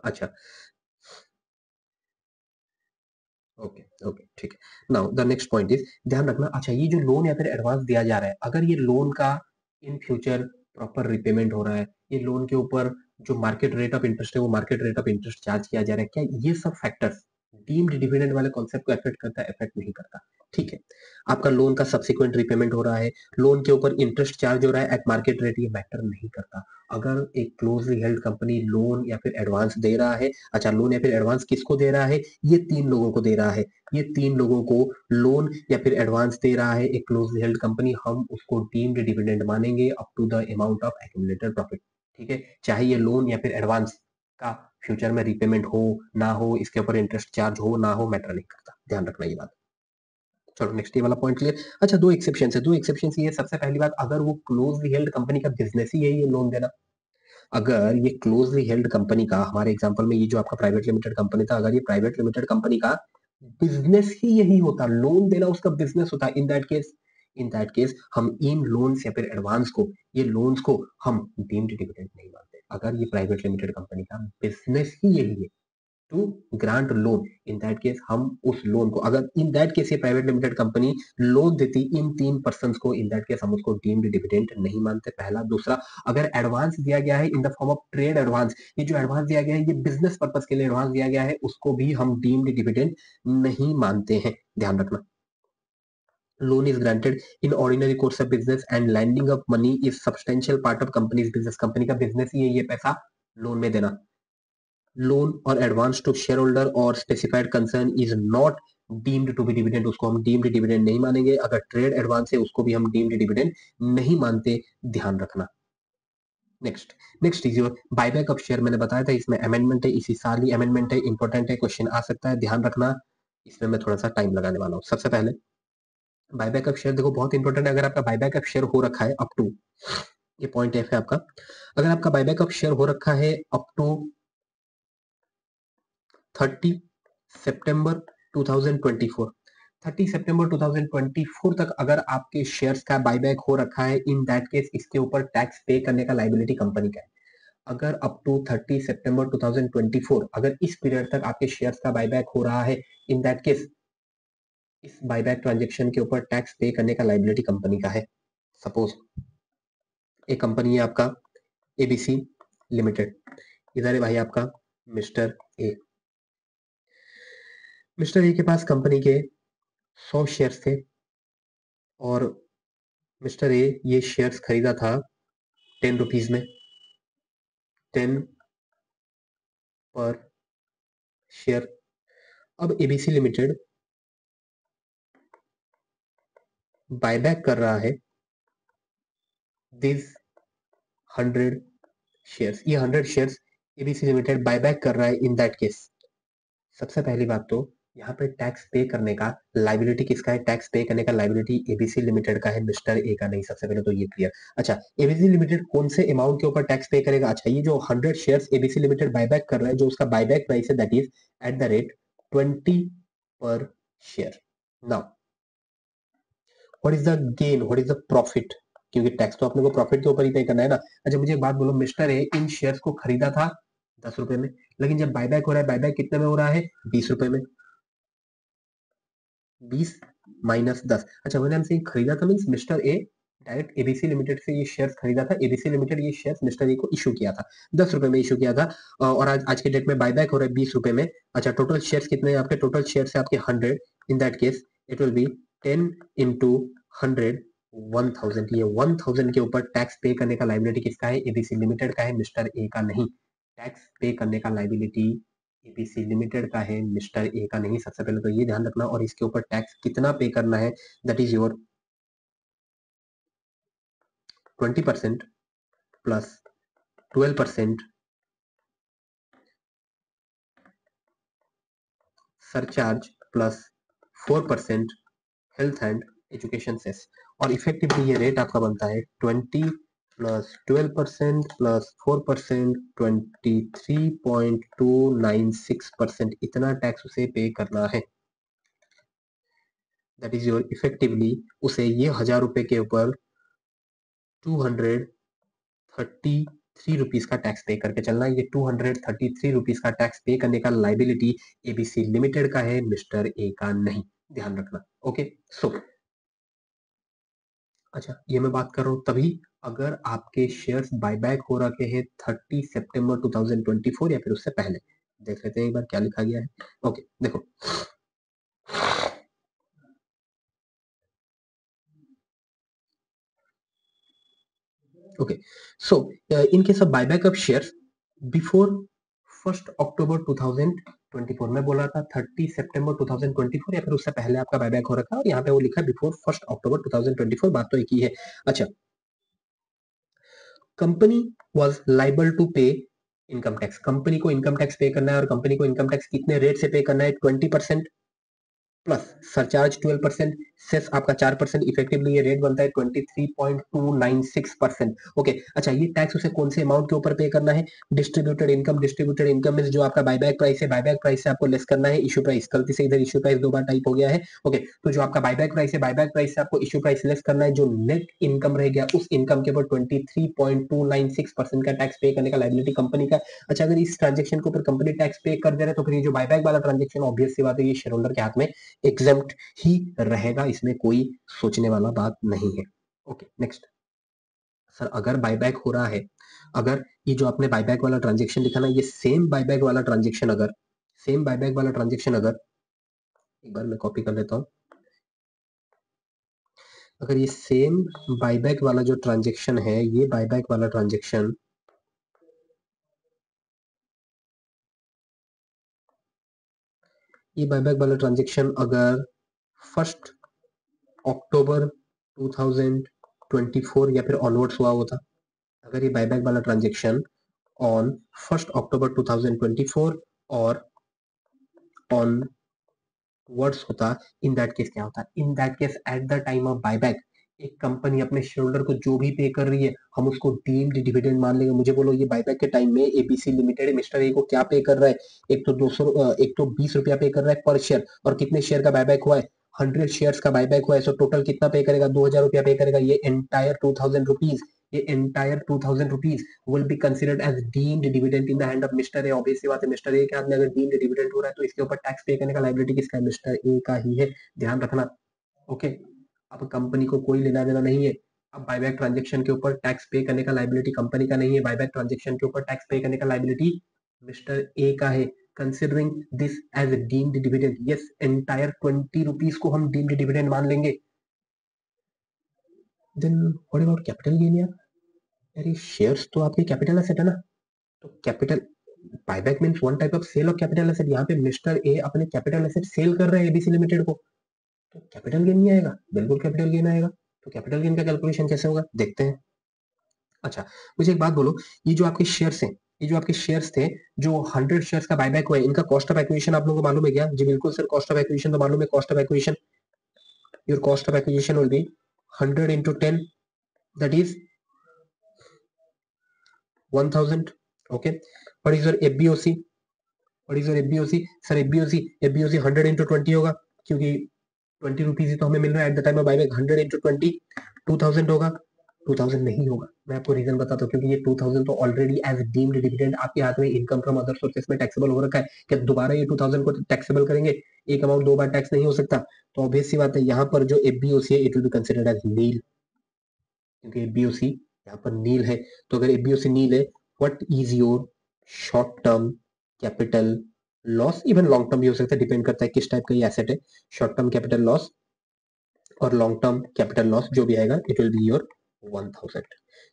अच्छा, ओके ओके, ठीक है। Now the next point is, ध्यान रखना, अच्छा ये जो लोन या फिर एडवांस दिया जा रहा है, अगर ये लोन का इन फ्यूचर प्रॉपर रिपेमेंट हो रहा है, ये लोन के ऊपर जो मार्केट रेट ऑफ इंटरेस्ट है वो market rate of interest charge किया जा रहा है, क्या ये सब फैक्टर्स डीम्ड डिविडेंड वाले कॉन्सेप्ट को अफेक्ट करता है? अफेक्ट नहीं करता। ठीक है, आपका लोन का सब्सिक्वेंट रिपेमेंट हो रहा है, लोन के ऊपर इंटरेस्ट चार्ज हो रहा है एट मार्केट रेट, ये मैटर नहीं करता। अगर एक क्लोजली हेल्ड कंपनी लोन या फिर एडवांस दे रहा है, अच्छा लोन या फिर एडवांस किसको दे रहा है? ये 3 लोगों को दे रहा है। ये 3 लोगों को लोन या फिर एडवांस दे रहा है एक क्लोजली हेल्ड कंपनी, हम उसको डीम्ड डिविडेंड मानेंगे up to the amount of accumulated profit. ठीक है, चाहे ये लोन या फिर एडवांस का फ्यूचर में रिपेमेंट हो ना हो, इसके ऊपर इंटरेस्ट चार्ज हो ना हो, मैटर नहीं करता, ध्यान रखना ये बात। चलो नेक्स्ट ये वाला पॉइंट क्लियर। अच्छा, दो एक्सेप्शन है, दो एक्सेप्शन ये, सबसे पहली बात, अगर वो क्लोजली हेल्ड कंपनी का बिजनेस ही यही है लोन देना, अगर ये क्लोजली हेल्ड कंपनी का, हमारे एग्जांपल में ये जो आपका प्राइवेट लिमिटेड कंपनी था, अगर ये प्राइवेट लिमिटेड कंपनी का बिजनेस ही यही होता, लोन देना उसका बिजनेस होता, इन दैट केस हम इन लोन्स या फिर एडवांस को, ये लोन्स को हम डीम्ड डिविडेंड नहीं मानते। अगर ये प्राइवेट लिमिटेड कंपनी का बिजनेस ही यही है to grant loan, in that case हम उस लोन को, अगर इन दैट केस ये प्राइवेट लिमिटेड कंपनी लोन देती इन 3 पर्सन को, इन दैट केस हम उसको डीम्ड डिविडेंड नहीं मानते, पहला। दूसरा, अगर एडवांस दिया गया है in the form of trade advance, ये जो एडवांस दिया गया है ये बिजनेस पर्पज के लिए एडवांस दिया गया है, उसको भी हम डीम्ड डिविडेंड नहीं मानते हैं, ध्यान रखना। Loan is granted in ordinary course of business and lending of money is substantial part of company's business. Company का बिजनेस ही है ये पैसा लोन में देना। लोन और एडवांस टू शेयर होल्डर और specified concern is not deemed to be dividend, उसको हम डीम्ड डिविडेंड नहीं मानेंगे। अगर ट्रेड एडवांस है उसको भी हम डीम्ड डिविडेंड नहीं मानते, ध्यान रखना। Next next is your buyback of share. मैंने बताया था इसमें अमेंडमेंट है, इसी साल ही अमेंडमेंट है, इंपॉर्टेंट है, क्वेश्चन आ सकता है, ध्यान रखना। इसमें मैं थोड़ा सा टाइम लगाने वाला हूँ। सबसे पहले बायबैक ऑफ शेयर देखो बहुत इंपॉर्टेंट है। अगर आपका बायबैक ऑफ शेयर हो रखा है अप टू, ये पॉइंट एफ है आपका, अगर आपका बायबैक ऑफ शेयर हो रखा है अप टू 30 सितंबर 2024, 30 सितंबर 2024 तक अगर आपके शेयर्स का बायबैक हो रखा है, इन दैट केस इसके ऊपर टैक्स पे करने का लाइबिलिटी कंपनी का है। अगर अप टू 30 सितंबर 2024 अगर इस पीरियड तक आपके शेयर्स का बायबैक हो रहा है, इन दैट केस इस बायबैक ट्रांजेक्शन के ऊपर टैक्स पे करने का लाइबिलिटी कंपनी का है। सपोज एक कंपनी है आपका एबीसी लिमिटेड, इधर है भाई आपका मिस्टर ए। मिस्टर ए के पास कंपनी के 100 शेयर्स थे और मिस्टर ए ये शेयर्स खरीदा था 10 रुपीज में, 10 पर शेयर। अब एबीसी लिमिटेड बायबैक कर रहा है दिस 100 शेयर्स, ये 100 शेयर्स एबीसी लिमिटेड बायबैक कर रहा है। इन दैट केस सबसे पहली बात तो यहाँ पे टैक्स पे करने का लाइबिलिटी किसका है? टैक्स पे करने का लाइबिलिटी एबीसी लिमिटेड का है, मिस्टर ए का नहीं। सबसे पहले तो ये क्लियर। अच्छा, एबीसी लिमिटेड कौन से अमाउंट के ऊपर टैक्स पे करेगा? अच्छा, ये जो 100 शेयर्स एबीसी लिमिटेड बायबैक कर रहा है, जो उसका बायबैक प्राइस है that is eight the rate 20 पर share. Now what is the gain, what is the profit? क्योंकि टैक्स तो अपने को प्रॉफिट के ऊपर ही पे करना है ना। अच्छा मुझे एक बात बोलो, मिस्टर ए इन शेयर्स को खरीदा था 10 रुपए में, लेकिन जब बायबैक हो रहा है, बायबैक कितने में हो रहा है? 20 रुपए में। 20 माइनस 10। अच्छा मैंने हमसे खरीदा था means mister A direct ABC limited से ये शेयर्स खरीदा था। एबीसी लिमिटेड ये शेयर्स मिस्टर ए को इशू किया था, 10 रुपए में इशू किया था, और आज के डेट में बायबैक हो रहा है 20 रुपए में। अच्छा टोटल शेयर्स कितने हैं आपके? टोटल शेयर्स है आपके 100। इन that case it will B 10 into 100, 1000। ये 1000 के ऊपर टैक्स पे करने का लाइबिलिटी किसका है? एबीसी लिमिटेड का है, मिस्टर ए का नहीं। टैक्स पे करने का लाइबिलिटी एबीसी लिमिटेड का है, मिस्टर ए का नहीं। सबसे पहले तो ये ध्यान रखना। और इसके ऊपर टैक्स कितना पे करना है? That is your 20% plus 12% surcharge plus 4% health and education cess. और इफेक्टिवली ये रेट आपका बनता है 20 प्लस 12% प्लस 4%, 23.296%। इतना टैक्स उसे पे करना है। दैट इज योर इफेक्टिवली उसे ये 1000 रुपए के ऊपर 233 रुपीज का टैक्स पे करके चलना है। ये 233 रुपीज का टैक्स पे करने का लाइबिलिटी एबीसी लिमिटेड का है, मिस्टर ए का नहीं। ध्यान रखना। ओके सो अच्छा ये मैं बात कर रहा हूँ तभी अगर आपके शेयर्स बायबैक हो रखे हैं 30 सितंबर 2024 या फिर उससे पहले। देख लेते हैं एक बार क्या लिखा गया है। ओके देखो, okay so in case of buyback of shares before 1 अक्टूबर 2024, मैं बोल रहा था 30 सितंबर 2024 या फिर उससे पहले आपका बायबैक हो रखा है, और यहाँ पे वो लिखा है बिफोर 1 अक्टूबर 2024। बात तो एक ही है। अच्छा, कंपनी वाज लाइबल टू पे इनकम टैक्स। कंपनी को इनकम टैक्स पे करना है, और कंपनी को इनकम टैक्स कितने रेट से पे करना है? 20% प्लस सरचार्ज 12%, सेस आपका 4%। इफेक्टिवली ये रेट बनता है 23.296%। ओके अच्छा, ये टैक्स उसे कौन से अमाउंट के ऊपर पे करना है? Distributed income. डिस्ट्रीब्यूटेड इनकम में जो आपका बायबैक प्राइस है, बायबैक प्राइस से आपको लेस करना है इशू प्राइस। गलती से इधर इशू प्राइस 2 बार टाइप हो गया है। ओके तो जो आपका बायबैक प्राइस है, बायबैक प्राइस से आपको इशू प्राइस लेस करना है। जो नेट इनकम रह गया उस इनकम के ऊपर 23.296% का टैक्स पे करने का लाइबिलिटी कंपनी का। अच्छा अगर इस ट्रांजेक्शन के ऊपर कंपनी टैक्स पे कर दे रहे तो फिर ये जो बायबैक वाला ट्रांजेक्शन ऑब्वियस सी बात है ये शेयर होल्डर के हाथ में एग्जेम्प्ट ही रहेगा, इसमें कोई सोचने वाला बात नहीं है। ओके नेक्स्ट सर, अगर बायबैक हो रहा है, अगर ये जो आपने बायबैक वाला ट्रांजेक्शन लिखा ना, ये सेम बायबैक वाला ट्रांजेक्शन अगर, सेम बायबैक वाला ट्रांजेक्शन अगर, एक बार मैं कॉपी कर लेता हूं, अगर ये सेम बायबैक वाला जो ट्रांजेक्शन है, ये बायबैक वाला ट्रांजेक्शन ये बायबैक वाला ट्रांजेक्शन अगर 1 अक्टूबर 2024 या फिर ऑनवर्ड्स हुआ होता, अगर ये बायबैक वाला ट्रांजेक्शन ऑन 1 अक्टूबर 2024 और ऑन वर्ड्स होता, इन दैट केस क्या होता, इन that case at the time of buyback एक कंपनी अपने शेयर होल्डर को जो भी पे कर रही है हम उसको डीम्ड डिविडेंड मान लेंगे। मुझे बोलो ये बायबैक के टाइम में एबीसी लिमिटेड मिस्टर ए को क्या पे कर रहा है, एक तो 200 एक तो 20 रुपया पे कर रहा है पर शेयर, और कितने शेयर का बायबैक हुआ है, 100 शेयर्स का बायबैक हुआ है। सो टोटल कितना पे करेगा, 2000 रुपया पे करेगा। ये एंटायर 2000 रुपीज, ये entire 2000 rupees will be considered as deemed dividend in the hand of Mr. A। Obvious सी बात है, मिस्टर ए के हाथ में अगर डीम्ड डिविडेंड हो रहा है तो इसके ऊपर टैक्स पे करने का लायबिलिटी किसका है, मिस्टर ए का ही है, ध्यान रखना। ओके, अब कंपनी को कोई लेना देना नहीं है। अब बायबैक ट्रांजेक्शन के ऊपर टैक्स पे करने का लायबिलिटी कंपनी का नहीं है, बायबैक ट्रांजेक्शन के ऊपर टैक्स पे करने का लायबिलिटी मिस्टर ए का है। Considering this as deemed dividend, yes entire 20 rupees को हम डीम्ड डिविडेंड मान लेंगे। Then what about capital gain यार, अरे शेयर्स तो आपके कैपिटल एसेट है ना, तो capital buyback means one type of sale of capital asset. यहाँ पे मिस्टर ए अपने कैपिटल एसेट सेल कर रहे हैं एबीसी लिमिटेड को, तो कैपिटल गेन नहीं आएगा, बिल्कुल कैपिटल गेन आएगा। तो कैपिटल गेन का कैलकुलेशन कैसे होगा देखते हैं। अच्छा, मुझे एक बात बोलो, ये जो आपके शेयर्स हैं, ये जो आपके शेयर्स थे, जो 100 शेयर्स का बायबैक हुआ है, इनका कॉस्ट ऑफ एक्विजिशन आप लोगों को मालूम है क्या? जी बिल्कुल सर, कॉस्ट ऑफ एक्विजिशन तो मालूम है। Cost of acquisition, your cost of acquisition will be 100 into 10, that is 1000। Okay, what is your FBOC, what is your FBOC sir? FBOC, FBOC 100 into 20 होगा, क्योंकि 20 रुपीज ही तो हमें मिल रहा है at the time of buyback. 100 into 20 2000 होगा। 2000 नहीं होगा, मैं आपको रीजन बताता हूँ, क्योंकि ये 2000 तो ऑलरेडी एज डीम्ड डिविडेंड आपके हाथ में इनकम फ्रॉम अदर सोर्सेस में टैक्सेबल हो रखा है। क्या दोबारा ये 2000 को टैक्सेबल करेंगे? एक अमाउंट दो बार टैक्स नहीं हो सकता। तो ऑब्वियस सी बात है, यहाँ पर जो एफबीओसी है it will be considered as nil, क्योंकि एफबीओसी यहाँ पर नील है। तो अगर एफबीओसी नील है, what is your short term capital loss? Even long term भी हो सकता है, डिपेंड करता है किस टाइप का ये एसेट है। शॉर्ट टर्म कैपिटल लॉस और लॉन्ग टर्म कैपिटल लॉस जो भी आएगा इट विल बी योर 1000।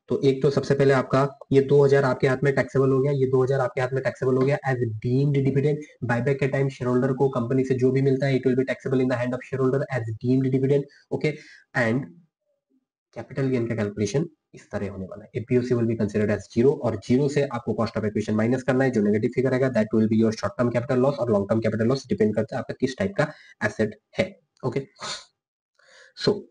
तो एक तो सबसे पहले आपका ये 2000 आपके हाथ में टैक्सेबल हो गया, ये 2000 आपके हाथ में टैक्सेबल हो गया एज डीम्ड डिविडेंड। बायबैक के टाइम शेयर होल्डर को कंपनी से जो भी मिलता है it will be taxable in the hand of share holder as deemed dividend. Okay, and capital gain का कैलकुलेशन इस तरह होने वाला है। FBOC will be considered as zero, और जीरो से आपको कॉस्ट ऑफ एक्विजिशन माइनस करना है, जो नेगेटिव फिगर आएगा that will be your short term capital loss, और long term capital loss depend करता है आपका किस टाइप का एसेट है। Okay, so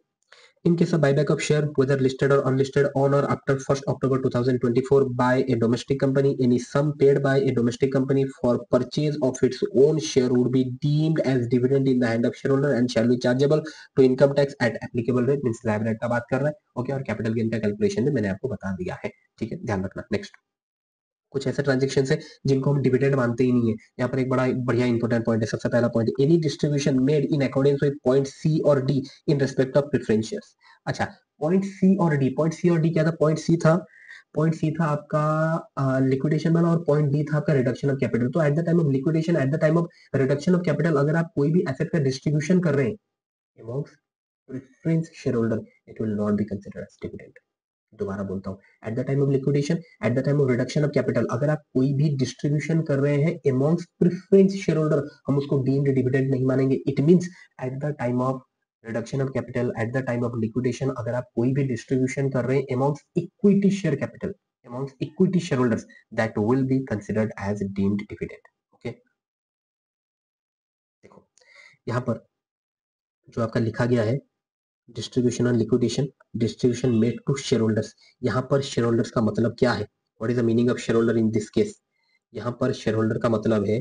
in case of buyback of share, whether listed or unlisted, on or after 1st October 2024 by a domestic company, any sum paid by a domestic company for purchase of its own share would be deemed as dividend in the hand of shareholder and shall be chargeable to income tax at applicable rate, means slab rate का बात कर रहा है। Okay, और capital gain का calculation भी मैंने आपको बता दिया है, ठीक है, ध्यान रखना। नेक्स्ट, कुछ ऐसे ट्रांजेक्शन है जिनको हम डिविडेंड मानते ही नहीं है। यहाँ पर एक बड़ा बढ़िया इंपॉर्टेंट पॉइंट है। सबसे पहला point, any distribution made in accordance with point C और D in respect of preference shares. अच्छा, पॉइंट सी और डी, पॉइंट सी और डी क्या था? पॉइंट सी था आपका लिक्विडेशन वाला, और पॉइंट डी था आपका रिडक्शन ऑफ कैपिटल। तो at the time of liquidation, at the time of reduction of capital, अगर आप कोई भी एसेट का डिस्ट्रीब्यूशन कर रहे हैं amongst preference share holder, it will not be considered as dividend. दोबारा बोलता हूँ, at the time of liquidation, at the time of reduction of capital, अगर आप कोई भी डिस्ट्रीब्यूशन कर रहे हैं अमॉन्ग्स प्रेफरेंस शेयर होल्डर, हम उसको डीम्ड डिविडेंड नहीं मानेंगे। It means at the time of reduction of capital, at the time of liquidation, अगर आप कोई भी डिस्ट्रीब्यूशन कर रहे हैं amongst equity share capital, amongst equity share holders, that will be considered as deemed dividend. Okay, देखो यहाँ पर जो आपका लिखा गया है, डिस्ट्रीब्यूशन और liquidation, distribution made to share holders, यहाँ पर शेयर होल्डर्स का मतलब क्या है? What is the meaning of share holder in this case? यहाँ पर शेयर होल्डर का मतलब है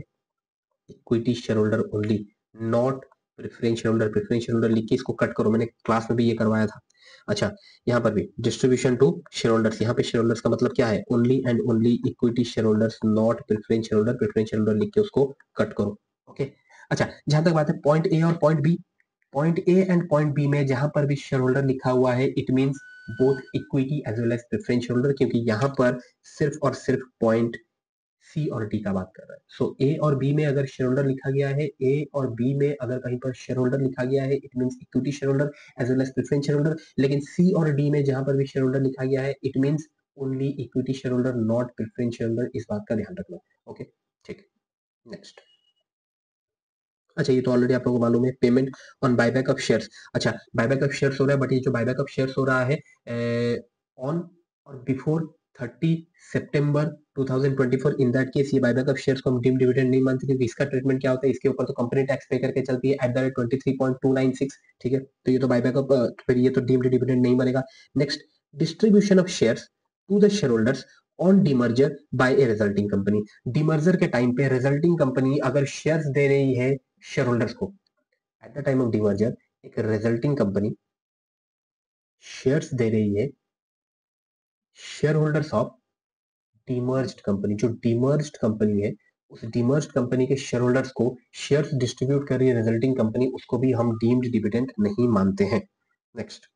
equity share holder only, not preference share holder. Preference share holder लिख के इसको कट करो, मैंने क्लास में भी ये करवाया था। अच्छा, यहाँ पर भी डिस्ट्रीब्यूशन टू शेयर होल्डर्स, यहाँ पे शेयर होल्डर्स का मतलब क्या है? Only and only equity share holders, not preference share holder. Preference share holder लिख के उसको कट करो। ओके, अच्छा, जहां तक बात है पॉइंट ए और point B, point A and point B में जहां पर भी शेयर होल्डर लिखा हुआ है it means both equity as well as preference share holder, क्योंकि यहाँ पर सिर्फ और सिर्फ पॉइंट सी और डी का बात कर रहा है। सो ए और बी में अगर शेयर होल्डर लिखा गया है, ए और बी में अगर कहीं पर शेयर होल्डर लिखा गया है it means equity share holder as well as preference share holder. लेकिन सी और डी में जहां पर भी शेयर होल्डर लिखा गया है it means only equity share holder, not preference share holder. इस बात का ध्यान रखना। ओके, ठीक, नेक्स्ट, अच्छा, ये तो ऑलरेडी आप लोगों को मालूम है। Payment on buyback of shares, अच्छा बायबैक ऑफ शेयर्स हो रहा है, बट ये जो बायबैक ऑफ शेयर्स हो रहा है ऑन और before 30 September 2024, in that case ये बायबैक ऑफ शेयर्स को हम डीम डिविडेंड नहीं मानते, क्योंकि इसका ट्रीटमेंट क्या होता है, इसके ऊपर तो कंपनी टैक्स पे करके चलती है एट द रेट 23.296, ठीक है, तो ये तो बायबैक ऑफ, फिर ये तो डीम्ड डिविडेंड नहीं बनेगा। Next, distribution of shares to the share holders on demerger by a resulting company. Demerger के टाइम पे रिजल्टिंग कंपनी अगर शेयर्स दे रही है शेयर होल्डर्स को, at the time of demerger एक रिजल्टिंग कंपनी शेयर्स दे रही है shareholders of demerged company. जो डीमर्ज्ड कंपनी है, उस डीमर्ज्ड कंपनी के शेयर होल्डर्स को शेयर्स डिस्ट्रीब्यूट कर रही है रिजल्टिंग कंपनी, उसको भी हम डीम्ड डिविडेंड नहीं मानते हैं। Next,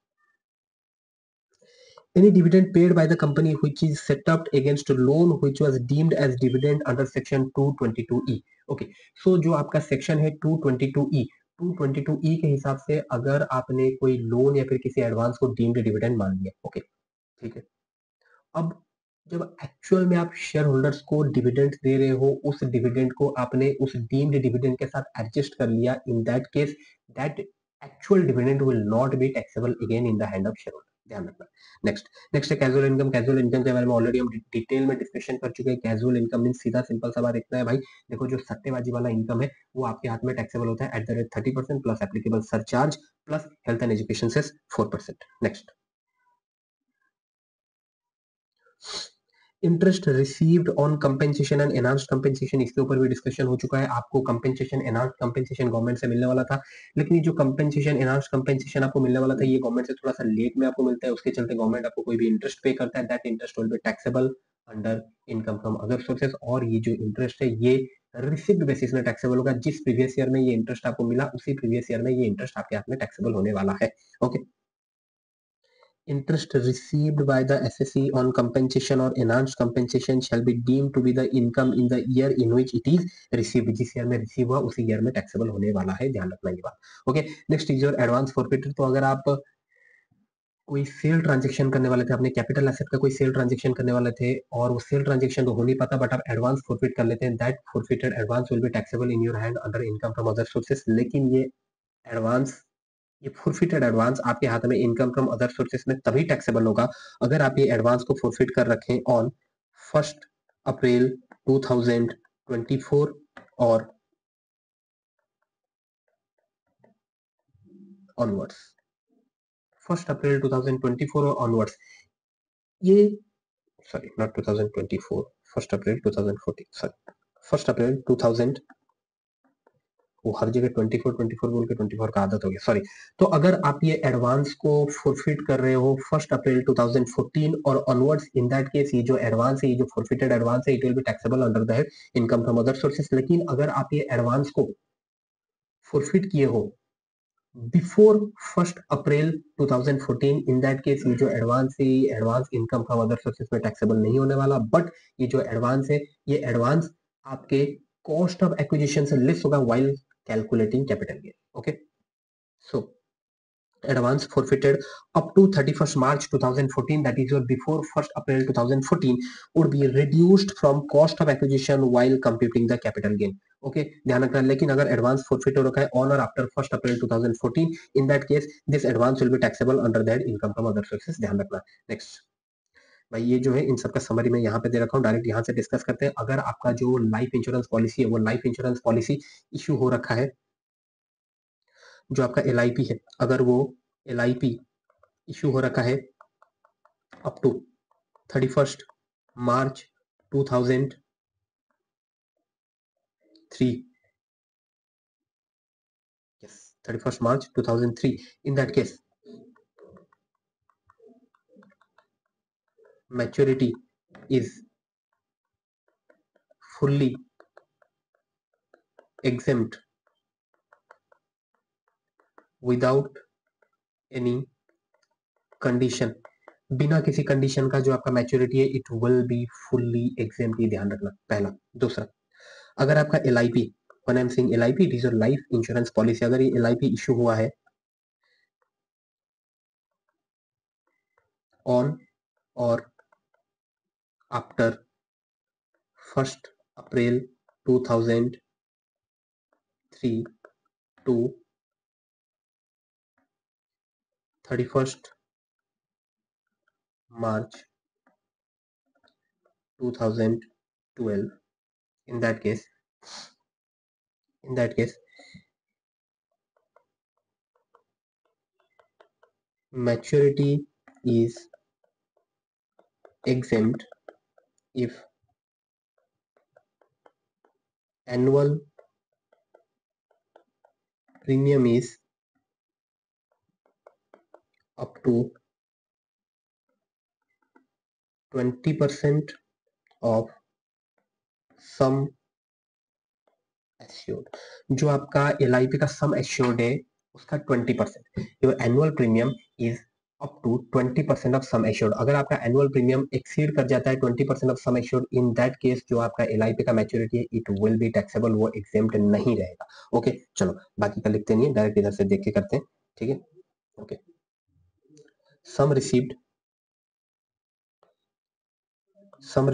any dividend paid by the company which is set up against a loan which was deemed as dividend under section 222e। Okay, so जो आपका सेक्शन है 222e, 222e के हिसाब से अगर आपने कोई लोन या फिर किसी एडवांस को डीम्ड डिविडेंड मान लिया, ओके ठीक है, अब जब एक्चुअल में आप शेयर होल्डर्स को डिविडेंड दे रहे हो, उस डिविडेंड को आपने उस डीम्ड डिविडेंड के साथ एडजस्ट कर लिया, इन that case that actual dividend will not be taxable again in the hand of share holder, ध्यान रखना। नेक्स्ट, नेक्स्ट है कैजुअल इनकम। कैजुअल इनकम के बारे में ऑलरेडी हम डिटेल में डिस्कशन कर चुके हैं। कैजुअल इनकम मीन सीधा सिंपल सा बात इतना है भाई, देखो जो सट्टेबाजी वाला इनकम है वो आपके हाथ में टैक्सेबल होता है at the rate 30% plus applicable surcharge plus health and education cess 4%। Next, interest received on compensation and enhanced compensation, इसके ऊपर भी डिस्कशन हो चुका है। आपको कंपेंसेशन एनहांस्ड कंपेंसेशन गवर्नमेंट से मिलने वाला था, लेकिन ये जो कंपेंसेशन एनहांस्ड कंपेंसेशन आपको मिलने वाला था ये गवर्नमेंट से थोड़ा सा लेट में आपको मिलता है, उसके चलते गवर्नमेंट आपको कोई भी इंटरेस्ट पे करता है, that interest will be taxable under income from other sources. और ये जो इंटरेस्ट है ये रिसिप्ट बेसिस में टैक्सेबल होगा, जिस प्रीवियस ईयर में ये इंटरेस्ट आपको मिला उसी प्रीवियस ईयर में ये इंटरेस्ट आपके हाथ में टैक्सेबल होने वाला है। Okay, interest received by the SSE on compensation or enhanced compensation shall be deemed to be the income in the year in which it is received। जिस ईयर में रिसीव हुआ उसी ईयर में टैक्सेबल होने वाला है, ध्यान रखना ये बात। Okay, next is your advance forfeited. तो अगर आप कोई सेल ट्रांजेक्शन करने वाले थे, अपने कैपिटल एसेट का कोई सेल ट्रांजेक्शन करने वाले थे और वो सेल ट्रांजेक्शन तो हो नहीं पाता, बट आप एडवांस फॉरफिट कर लेते हैं, that forfeited advance will be taxable in your hand under income from other sources. लेकिन एडवांस ये फॉरफिटेड एडवांस आपके हाथ में इनकम फ्रॉम अदर सोर्सेस में तभी टैक्सेबल होगा अगर आप ये एडवांस को फॉरफिट कर रखें ऑन 1 अप्रैल 2024 और ऑनवर्ड्स। 1 अप्रैल 2024 और ऑनवर्ड्स, ये सॉरी नॉट 2024, 1 अप्रैल 2014, सॉरी 1 अप्रैल 2000, वो हर जगह 24 बोल के 24 का आदत हो गया, सॉरी। तो अगर आप ये एडवांस को फॉरफिट कर रहे हो 1 अप्रैल 2014 और ऑनवर्ड्स, इन दैट केस ये जो एडवांस है, ये जो फॉरफिटेड एडवांस है, it will be taxable under the head income from other sources. लेकिन अगर आप ये एडवांस को फॉरफिट किए हो before 1 April 2014, in that case ये जो एडवांस है, ये advance income from other sources में टैक्सेबल नहीं होने वाला, बट ये जो एडवांस है, ये एडवांस आपके कॉस्ट ऑफ एक्विजिशन से लेस होगा while calculating capital gain. Okay, so advance forfeited up to 31st March 2014, that is your before 1st April 2014, would be reduced from cost of acquisition while computing the capital gain। Okay, ध्यान रखना। लेकिन अगर advance forfeit हो रखा है on और after 1 April 2014, in that case this advance will be taxable under that income from other sources, ध्यान रखना। नेक्स्ट भाई, ये जो है इन सबका समरी मैं यहाँ पे दे रखा हूँ, डायरेक्ट यहाँ से डिस्कस करते हैं। अगर आपका जो लाइफ इंश्योरेंस पॉलिसी है वो लाइफ इंश्योरेंस पॉलिसी इश्यू हो रखा है, जो आपका LIP है, अगर वो LIP इश्यू हो रखा है up to 31st March 2003, yes 31st March 2003, in that case maturity is fully exempt without any condition। बिना किसी कंडीशन का जो आपका मैच्योरिटी है it will be fully exempt, ये ध्यान रखना पहला। दूसरा, अगर आपका LIP, when I am saying LIP, it is your life insurance policy, अगर ये LIP इशू हुआ है ऑन और after 1 April 2003, to 31st March 2012. In that case, maturity is exempt if annual premium is up to 20% of sum assured. जो आपका LIP का sum assured है उसका 20%, your annual premium is up to 20% of sum assured. अगर आपका annual premium exceed कर जाता है 20% of sum assured, in that case जो आपका LIP का मैच्योरिटी है इट विल बी टैक्सेबल, वो एग्जेम्प्ट नहीं रहेगा. ओके चलो बाकी का लिखते नहीं है, डायरेक्ट इधर से देख के करते हैं. ठीक है okay. Sum received sum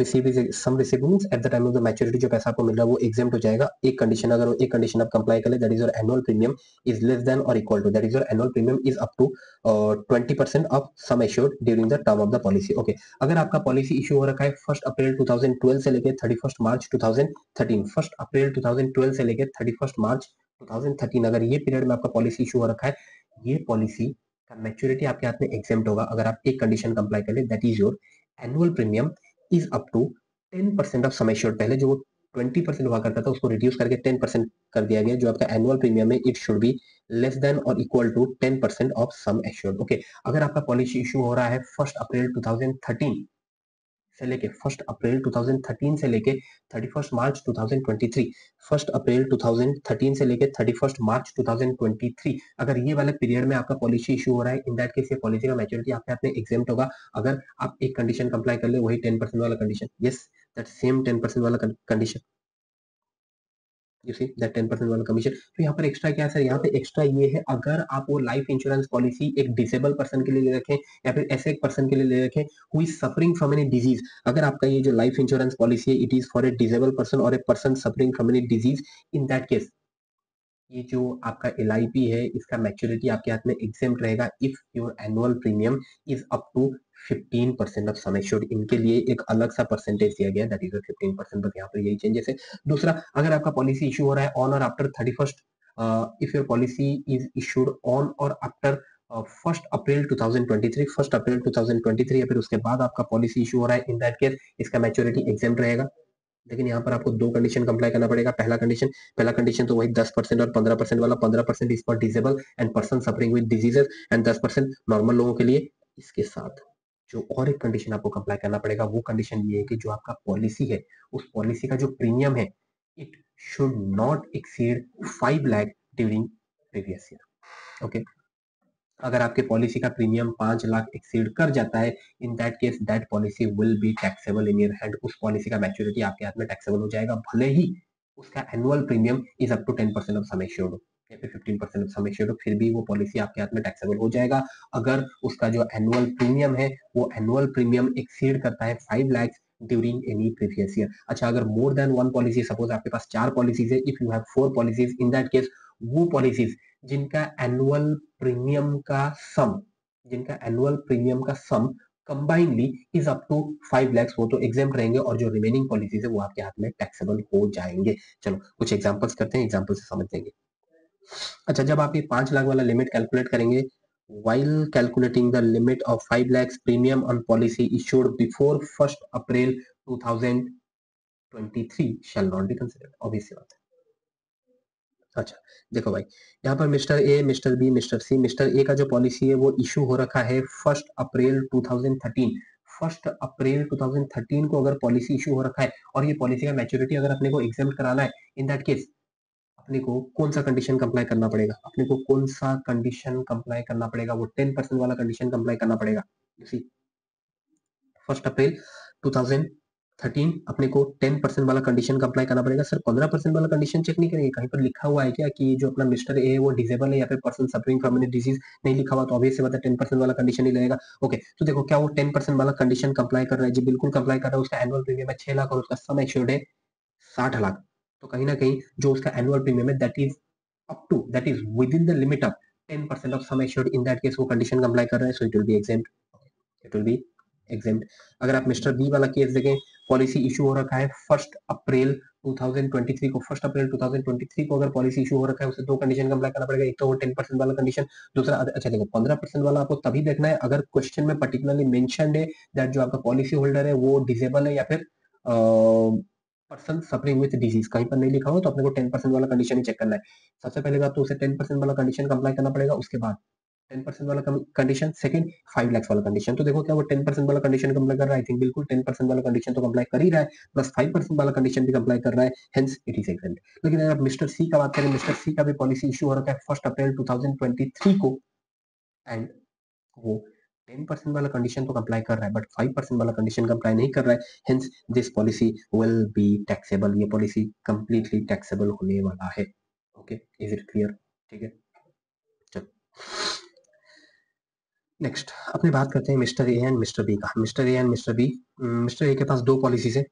receive means at the time of the maturity जो पैसा आपको मिल रहा है वो एग्जेम्प्ट हो जाएगा. एक कंडीशन, अगर एक कंडीशन आप कंप्लाई कर ले, that is your annual premium is less than और equal to, that is your annual premium is up to 20% of sum assured during the term of the policy. Okay अगर आपका policy issue हो रखा है 1 अप्रैल 2012 से लेकर 31 मार्च 2013, 1 अप्रैल 2012 से लेकर 31 मार्च 2013, अगर ये पीरियड में आपका पॉलिसी इशू हो रखा है, ये पॉलिसी का मैच्योरिटी आपके हाथ में एग्जेम्प्ट होगा अगर आप एक कंडीशन कंप्लाई कर ले, that is your annual premium is up to 10% of sum assured. पहले जो 20% हुआ करता था उसको रिड्यूस करके 10% कर दिया गया. जो आपका एनुअल प्रीमियम है it should be less than और equal to 10% of sum assured. Okay अगर आपका पॉलिसी इशू हो रहा है 1 अप्रैल 2013 से लेके 1 अप्रैल 2013 से लेके 31 मार्च 2023, 1 अप्रैल 2013 से लेके 31 मार्च 2023, अगर ये वाले पीरियड में आपका पॉलिसी इशू हो रहा है, इन दैट केस ये पॉलिसी का मैच्योरिटी आपके हाथ में एग्जेम्प्ट होगा अगर आप एक कंडीशन कंप्लाई कर ले, वही 10% वाला कंडीशन. यस दैट सेम 10% वाला कंडीशन, यू सी दैट 10% वाला कमीशन. तो यहाँ पर एक्स्ट्रा क्या है सर, यहाँ पे एक्स्ट्रा ये है अगर आप वो लाइफ इंश्योरेंस पॉलिसी एक डिसेबल पर्सन के लिए ले रखें या फिर ऐसे एक पर्सन के लिए ले रखें who is suffering from any disease. अगर आपका ये जो लाइफ इंश्योरेंस पॉलिसी है it is for a disable person और a person suffering from any disease, in that case ये जो आपका LIP है इसका मैच्योरिटी आपके हाथ में एग्जेम्प्ट रहेगा if your annual premium is up to 15% of sum assured. इनके लिए एक अलग सा परसेंटेज दिया गया दैट इज 15%, बस यहाँ पर यही चेंजेस है. दूसरा अगर आपका पॉलिसी इशू हो रहा है ऑन और after 31st, if your policy is issued on और आफ्टर 1 अप्रैल 2023, 1 अप्रैल 2023 या फिर उसके बाद आपका पॉलिसी इशू हो रहा है, इन दैट केस इसका मैच्योरिटी एग्जेम्प्ट रहेगा. लेकिन यहाँ पर आपको दो कंडीशन कंप्लाई करना पड़ेगा. पहला कंडीशन तो वही 10% और 15% वाला. 15% is for disable and person suffering with diseases and 10% normal लोगों के लिए. इसके साथ जो और एक कंडीशन आपको कंप्लाई करना पड़ेगा वो कंडीशन ये है कि जो आपका पॉलिसी है उस पॉलिसी का जो प्रीमियम है it should not exceed 5 lakh during previous year. Okay अगर आपके पॉलिसी का प्रीमियम 5 लाख एक्सीड कर जाता है, in that case that policy will be taxable in your hand. उस पॉलिसी का मैच्योरिटी आपके हाथ में टैक्सेबल हो जाएगा भले ही उसका annual premium is up to 10% of sum assured हो या फिर 15% ऑफ सम एश्योर्ड हो, फिर भी वो पॉलिसी आपके हाथ में टैक्सेबल हो जाएगा अगर उसका जो एनुअल प्रीमियम है वो एनुअल प्रीमियम एक्सीड करता है 5 lakh during any previous year. अच्छा अगर more than one policy, suppose आपके पास 4 पॉलिसीज है, if you have 4 policies, in that case वो पॉलिसीज जिनका एनुअल प्रीमियम का sum combinely is up to 5 lakh, वो तो एग्जेम्प्ट रहेंगे और जो रिमेनिंग पॉलिसीज है वो आपके हाथ में टैक्सेबल हो जाएंगे. चलो कुछ एग्जांपल्स करते हैं, एग्जांपल से समझ लेंगे. अच्छा जब आप ये 5 लाख वाला लिमिट कैलकुलेट करेंगे, while calculating the limit of 5 lakhs premium on policy issued before 1st April 2023 shall not be considered. obvious सी बात है. अच्छा देखो भाई यहाँ पर mister A, mister B, mister C, mister A का जो पॉलिसी है वो इशू हो रखा है 1 अप्रैल 2013. 1 अप्रैल 2013 को अगर पॉलिसी इशू हो रखा है और ये पॉलिसी का मैच्योरिटी अगर अपने को एग्जेम्प्ट कराना है, इन दैट केस अपने को कौन सा कंडीशन कंप्लाई करना पड़ेगा, अपने को कौन सा कंडीशन कंप्लाई करना पड़ेगा, वो 10% वाला कंडीशन कंप्लाई करना पड़ेगा. सी 1 अप्रैल 2013 अपने को 10% वाला कंडीशन कंप्लाई करना पड़ेगा. सर 15% वाला कंडीशन चेक नहीं करेंगे, कहीं पर लिखा हुआ है क्या कि जो अपना मिस्टर ए है वो डिसेबल है या फिर person suffering from any disease, नहीं लिखा हुआ तो ऑब्वियस से बात है 10% वाला कंडीशन ही लगेगा. ओके तो देखो क्या वो 10% वाला कंडीशन कंप्लाई कर रहा है, जी बिल्कुल कंप्लाई कर रहा है. उसका एनुअल प्रीमियम है 6 लाख और उसका सम एश्योर्ड है 60 लाख. तो कहीं ना कहीं जो उसका एनुअल प्रीमियम है that is up to, that is within the limit of 10% of sum assured, in that case वो condition comply कर रहा है, so it will be exempt. It will be exempt. अगर आप मिस्टर बी वाला case देखें, policy issue हो रखा है 1 अप्रैल 2023 को, 1 अप्रैल 2023 को अगर पॉलिसी इशू हो रखा है, उसे दो कंडीशन कंप्लाई करना पड़ेगा. एक तो वो 10% वाला कंडीशन, दूसरा अच्छा देखो 15% वाला आपको तभी देखना है अगर क्वेश्चन में पर्टिकुलरली मेंशन्ड है दैट जो आपका पॉलिसी होल्डर है वो डिसेबल है या फिर पर्सन सफरिंग विथ डिजीज. कहीं पर नहीं लिखा हो तो अपने को 10% वाला कंडीशन ही चेक करना है. सबसे पहले बात तो उसे 10% वाला कंडीशन कंप्लाई करना पड़ेगा. उसके बाद 10% वाला कंडीशन, सेकंड 5 लाख वाला कंडीशन. तो देखो क्या वो 10% वाला कंडीशन कंप्लाई कर रहा है? आई थिंक बिल्कुल 10% वाला कंडीशन तो कंप्लाई कर ही रहा है, प्लस 5% वाला कंडीशन भी कंप्लाई कर रहा है, हेंस इट इज एग्जेम्प्ट. लेकिन अगर आप मिस्टर सी का बात करें, मिस्टर सी का भी पॉलिसी इशू हो रखा है 1 अप्रैल 2023 को, एंड वो 10% वाला कंडीशन तो कंप्लाई कर रहा है बट 5% वाला कंडीशन कंप्लाई नहीं कर रहा है, hence this policy will be taxable. ये पॉलिसी कंप्लीटली टैक्सेबल होने वाला है. Okay, is it clear? ठीक है, चलो नेक्स्ट अपनी बात करते हैं mister A and mister B का. Mister A and mister B, mister A के पास दो पॉलिसीज है,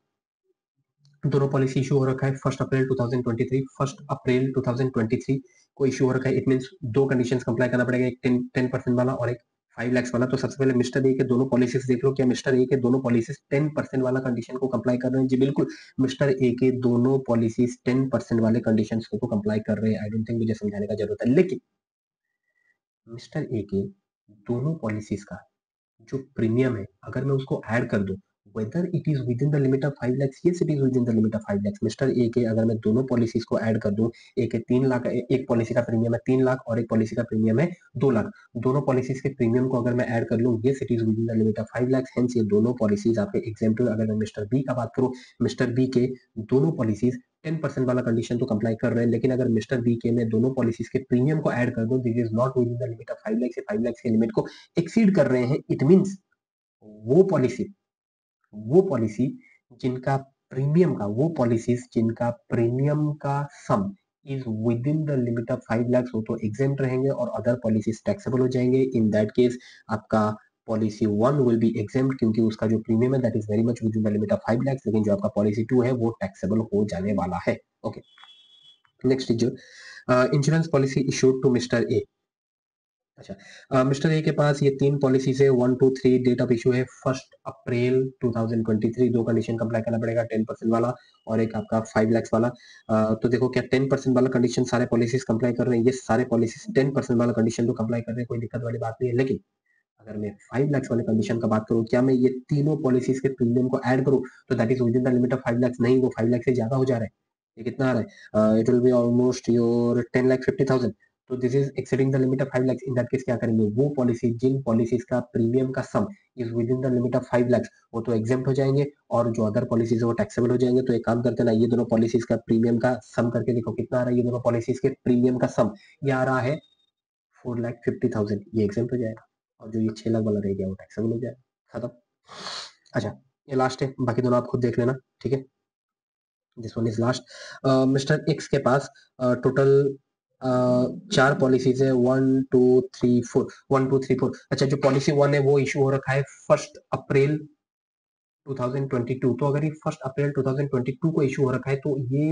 दोनों पॉलिसी इशू हो रखा है 1 अप्रैल 2023. 1 अप्रैल 2023 को इशू हो रखा है. इट मींस दो कंडीशंस कंप्लाई करना पड़ेगा, एक 10% वाला और एक 5 लाख वाला. तो सबसे पहले मिस्टर ए के दोनों पॉलिसीज देख लो, क्या मिस्टर ए के दोनों पॉलिसीज 10% वाला कंडीशन को कंप्लाई कर रहे हैं? जी बिल्कुल, मिस्टर ए के दोनों पॉलिसीज 10% वाले कंडीशन को तो कंप्लाई कर रहे हैं. आई डोंट थिंक मुझे समझाने का जरूरत है. लेकिन मिस्टर ए के दोनों पॉलिसीज का जो प्रीमियम है अगर मैं उसको ऐड कर दूं, weather it is within the limit of 5 lakhs, yes it is within the limit of 5 lakhs. Mister A के अगर मैं दोनों पॉलिसीज को ऐड कर दूं, एक है 3 लाख, एक पॉलिसी का प्रीमियम है 3 लाख और एक पॉलिसी का प्रीमियम है 2 लाख, दोनों पॉलिसीज के प्रीमियम को अगर मैं ऐड कर लूं, yes it is within the limit of 5 lakhs, hence ये दोनों पॉलिसीज आपके एग्जेम्प्टिव. अगर मैं मिस्टर बी का बात करूं, मिस्टर बी के दोनों पॉलिसीज 10% वाला कंडीशन तो कंप्लाई कर रहे हैं, लेकिन अगर मिस्टर बी के में दोनों पॉलिसीज के प्रीमियम को ऐड कर दूं, this is not within the limit of 5 lakhs, 5 lakhs के लिमिट को एक्सीड कर रहे हैं. इट मींस वो पॉलिसी जिनका प्रीमियम का, वो पॉलिसीज जिनका प्रीमियम का सम is within the limit of 5 lakh वो तो एग्जेम्प्ट रहेंगे और अदर पॉलिसीज टैक्सेबल हो जाएंगे. इन दैट केस आपका पॉलिसी 1 विल बी एग्जेम्प्ट क्योंकि उसका जो प्रीमियम है that is very much with in the limit of 5 lakh, लेकिन जो आपका पॉलिसी 2 है वो टैक्सेबल हो जाने वाला है. Okay, next is insurance policy issued to mister A. अच्छा, मिस्टर ए के पास ये तीन पॉलिसीज है, 1 2 3. डेट ऑफ इशू है 1 अप्रैल 2023. दो कंडीशन कंप्लाई करना पड़ेगा, 10% वाला और एक आपका 5 लाख वाला. तो देखो क्या 10% वाला कंडीशन सारे पॉलिसीज कंप्लाई कर रहे हैं? ये सारे पॉलिसीज 10% वाला कंडीशन तो कंप्लाई कर रहे हैं, कोई दिक्कत वाली बात नहीं है. लेकिन अगर मैं 5 लाख वाले कंडीशन का बात करूं, क्या मैं ये तीनों पॉलिसीज के प्रीमियम को ऐड करूं तो that is within the limit of 5 lakh? नहीं, वो 5 लाख से ज्यादा हो जा रहा है. ये कितना आ रहा है? It will be almost your 10,50,000. तो this is exceeding the limit of 5 lakh. In that case क्या करेंगे, वो पॉलिसी जिन पॉलिसीज का प्रीमियम का सम is within the limit of 5 lakh वो तो एग्जेम्प्ट हो जाएंगे और जो अदर पॉलिसीज है वो टैक्सेबल हो जाएंगे. तो एक काम करते हैं ना, ये दोनों पॉलिसीज का प्रीमियम का सम करके देखो कितना आ रहा है. ये दोनों पॉलिसीज के प्रीमियम का सम ये आ रहा है 4,50,000. ये एग्जेम्प्ट हो जाएगा और जो ये 6 लाख वाला रह गया वो टैक्सेबल हो जाएगा. खत्म. अच्छा, ये लास्ट है, बाकी दोनों आप खुद देख लेना. ठीक है, this one is last. Mister x के पास टोटल चार पॉलिसीज है, 1 2 3 4. अच्छा, जो पॉलिसी 1 है वो इशू हो रखा है 1 अप्रैल 2022. तो अगर ये 1 अप्रैल 2022 को इशू हो रखा है तो ये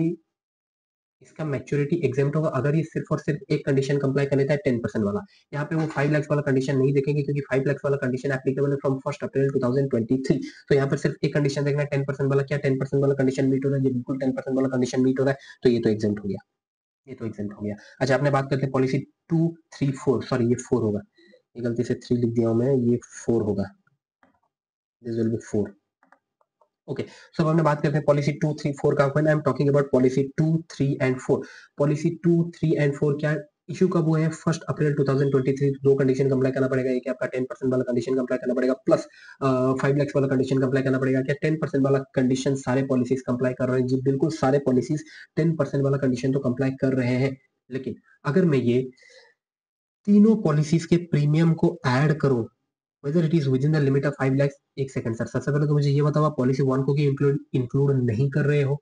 इसका मैच्योरिटी एग्जाम्प्ट होगा अगर ये सिर्फ और सिर्फ एक कंडीशन कंप्लाई कर लेता है 10% वाला. यहाँ पे वो 5 लाख वाला कंडीशन नहीं देखेंगे क्योंकि 5 लाख वाला कंडीशन एप्लीकेबल है फ्रॉम 1 अप्रैल 2023. तो यहाँ पर सिर्फ एक कंडीशन देखना है 10% वाला. क्या 10% वाला कंडीशन मीट हो रहा है? ये बिल्कुल 10% वाला कंडीशन मीट हो रहा है, तो ये तो एग्जाम्प्ट हो गया. ये तो एग्जाम्प्ट हो गया. अच्छा, आपने बात करते हैं पॉलिसी 2 3 4. सॉरी, ये 4 होगा, ये गलती से 3 लिख दिया हूं मैं, ये 4 होगा. This will be 4. ओके, सो हमने बात करते हैं पॉलिसी 2 3 4 का. When I am talking about policy 2 3 and 4, policy 2 3 and 4 क्या इशू कब हुए हैं? 1 अप्रैल 2023. दो कंडीशन कंप्लाई करना पड़ेगा, एक आपका 10% वाला कंडीशन कंप्लाई करना पड़ेगा प्लस 5 लाख वाला कंडीशन कंप्लाई करना पड़ेगा. क्या 10% वाला कंडीशन सारे पॉलिसीज कंप्लाई कर रहे हैं? जी बिल्कुल, सारे पॉलिसीज 10% वाला कंडीशन तो कंप्लाई कर रहे हैं. लेकिन अगर मैं ये तीनों पॉलिसीज के प्रीमियम को ऐड करूं, whether it is within the limit of 5 lakhs. एक सेकंड सर, सबसे पहले तो मुझे ये बताओ आप पॉलिसी 1 को भी इंक्लूड नहीं कर रहे हो?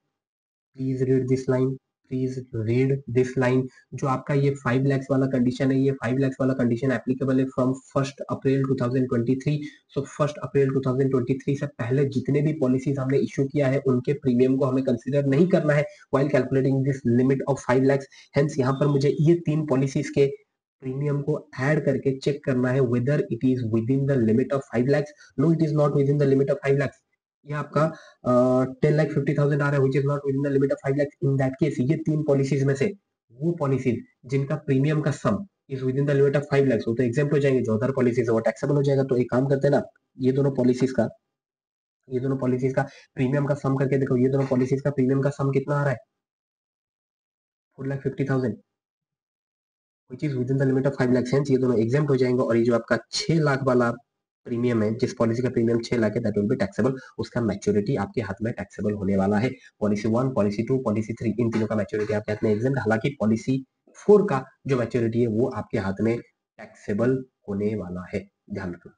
Please read this line. Please read this line. जो आपका ये 5 lakhs वाला कंडीशन है, ये 5 lakhs वाला कंडीशन एप्लीकेबल है फ्रॉम 1 अप्रैल 2023। सो 1 अप्रैल 2023 से पहले जितने भी पॉलिसीज हमने इशू किया है उनके प्रीमियम को हमें कंसीडर नहीं करना है while calculating this limit of 5 lakhs। Hence यहाँ पर मुझे ये 3 पॉलिसीज के प्रीमियम को ऐड करके चेक करना है whether it is within the limit of 5 lakhs। No, it is not within the limit of 5 lakhs। ये आपका 10,50,000 आ रहा है which is not within the limit of 5 lakhs। In that case ये 3 policies में से वो policies जिनका प्रीमियम का सम is within the limit of 5 lakhs वो तो एग्जाम्पल हो जाएंगे। जो अदर पॉलिसीज है वो टैक्सेबल हो जाएगा। तो एक काम करते हैं ना, ये दोनों पॉलिसीज का ये दोनों पॉलिसीज का प्रीमियम का सम करके देखो। ये दोनों पॉलिसीज का प्रीमियम का सम कितना आ रहा है? 4,50,000 which is within the limit of 5 lakhs। Hence ये दोनों एग्जाम्प्ट हो जाएंगे। और ये जो आपका 6 लाख वाला प्रीमियम है, जिस पॉलिसी का प्रीमियम 6 लाख है, दैट विल बी टैक्सेबल। उसका मैच्योरिटी आपके हाथ में टैक्सेबल होने वाला है। पॉलिसी 1, पॉलिसी 2, पॉलिसी 3, इन तीनों का मैच्योरिटी आपके हाथ में एग्जाम्प्ट। हालांकि पॉलिसी 4 का जो मैच्योरिटी है वो आपके हाथ में टैक्सेबल होने वाला है, ध्यान रखना।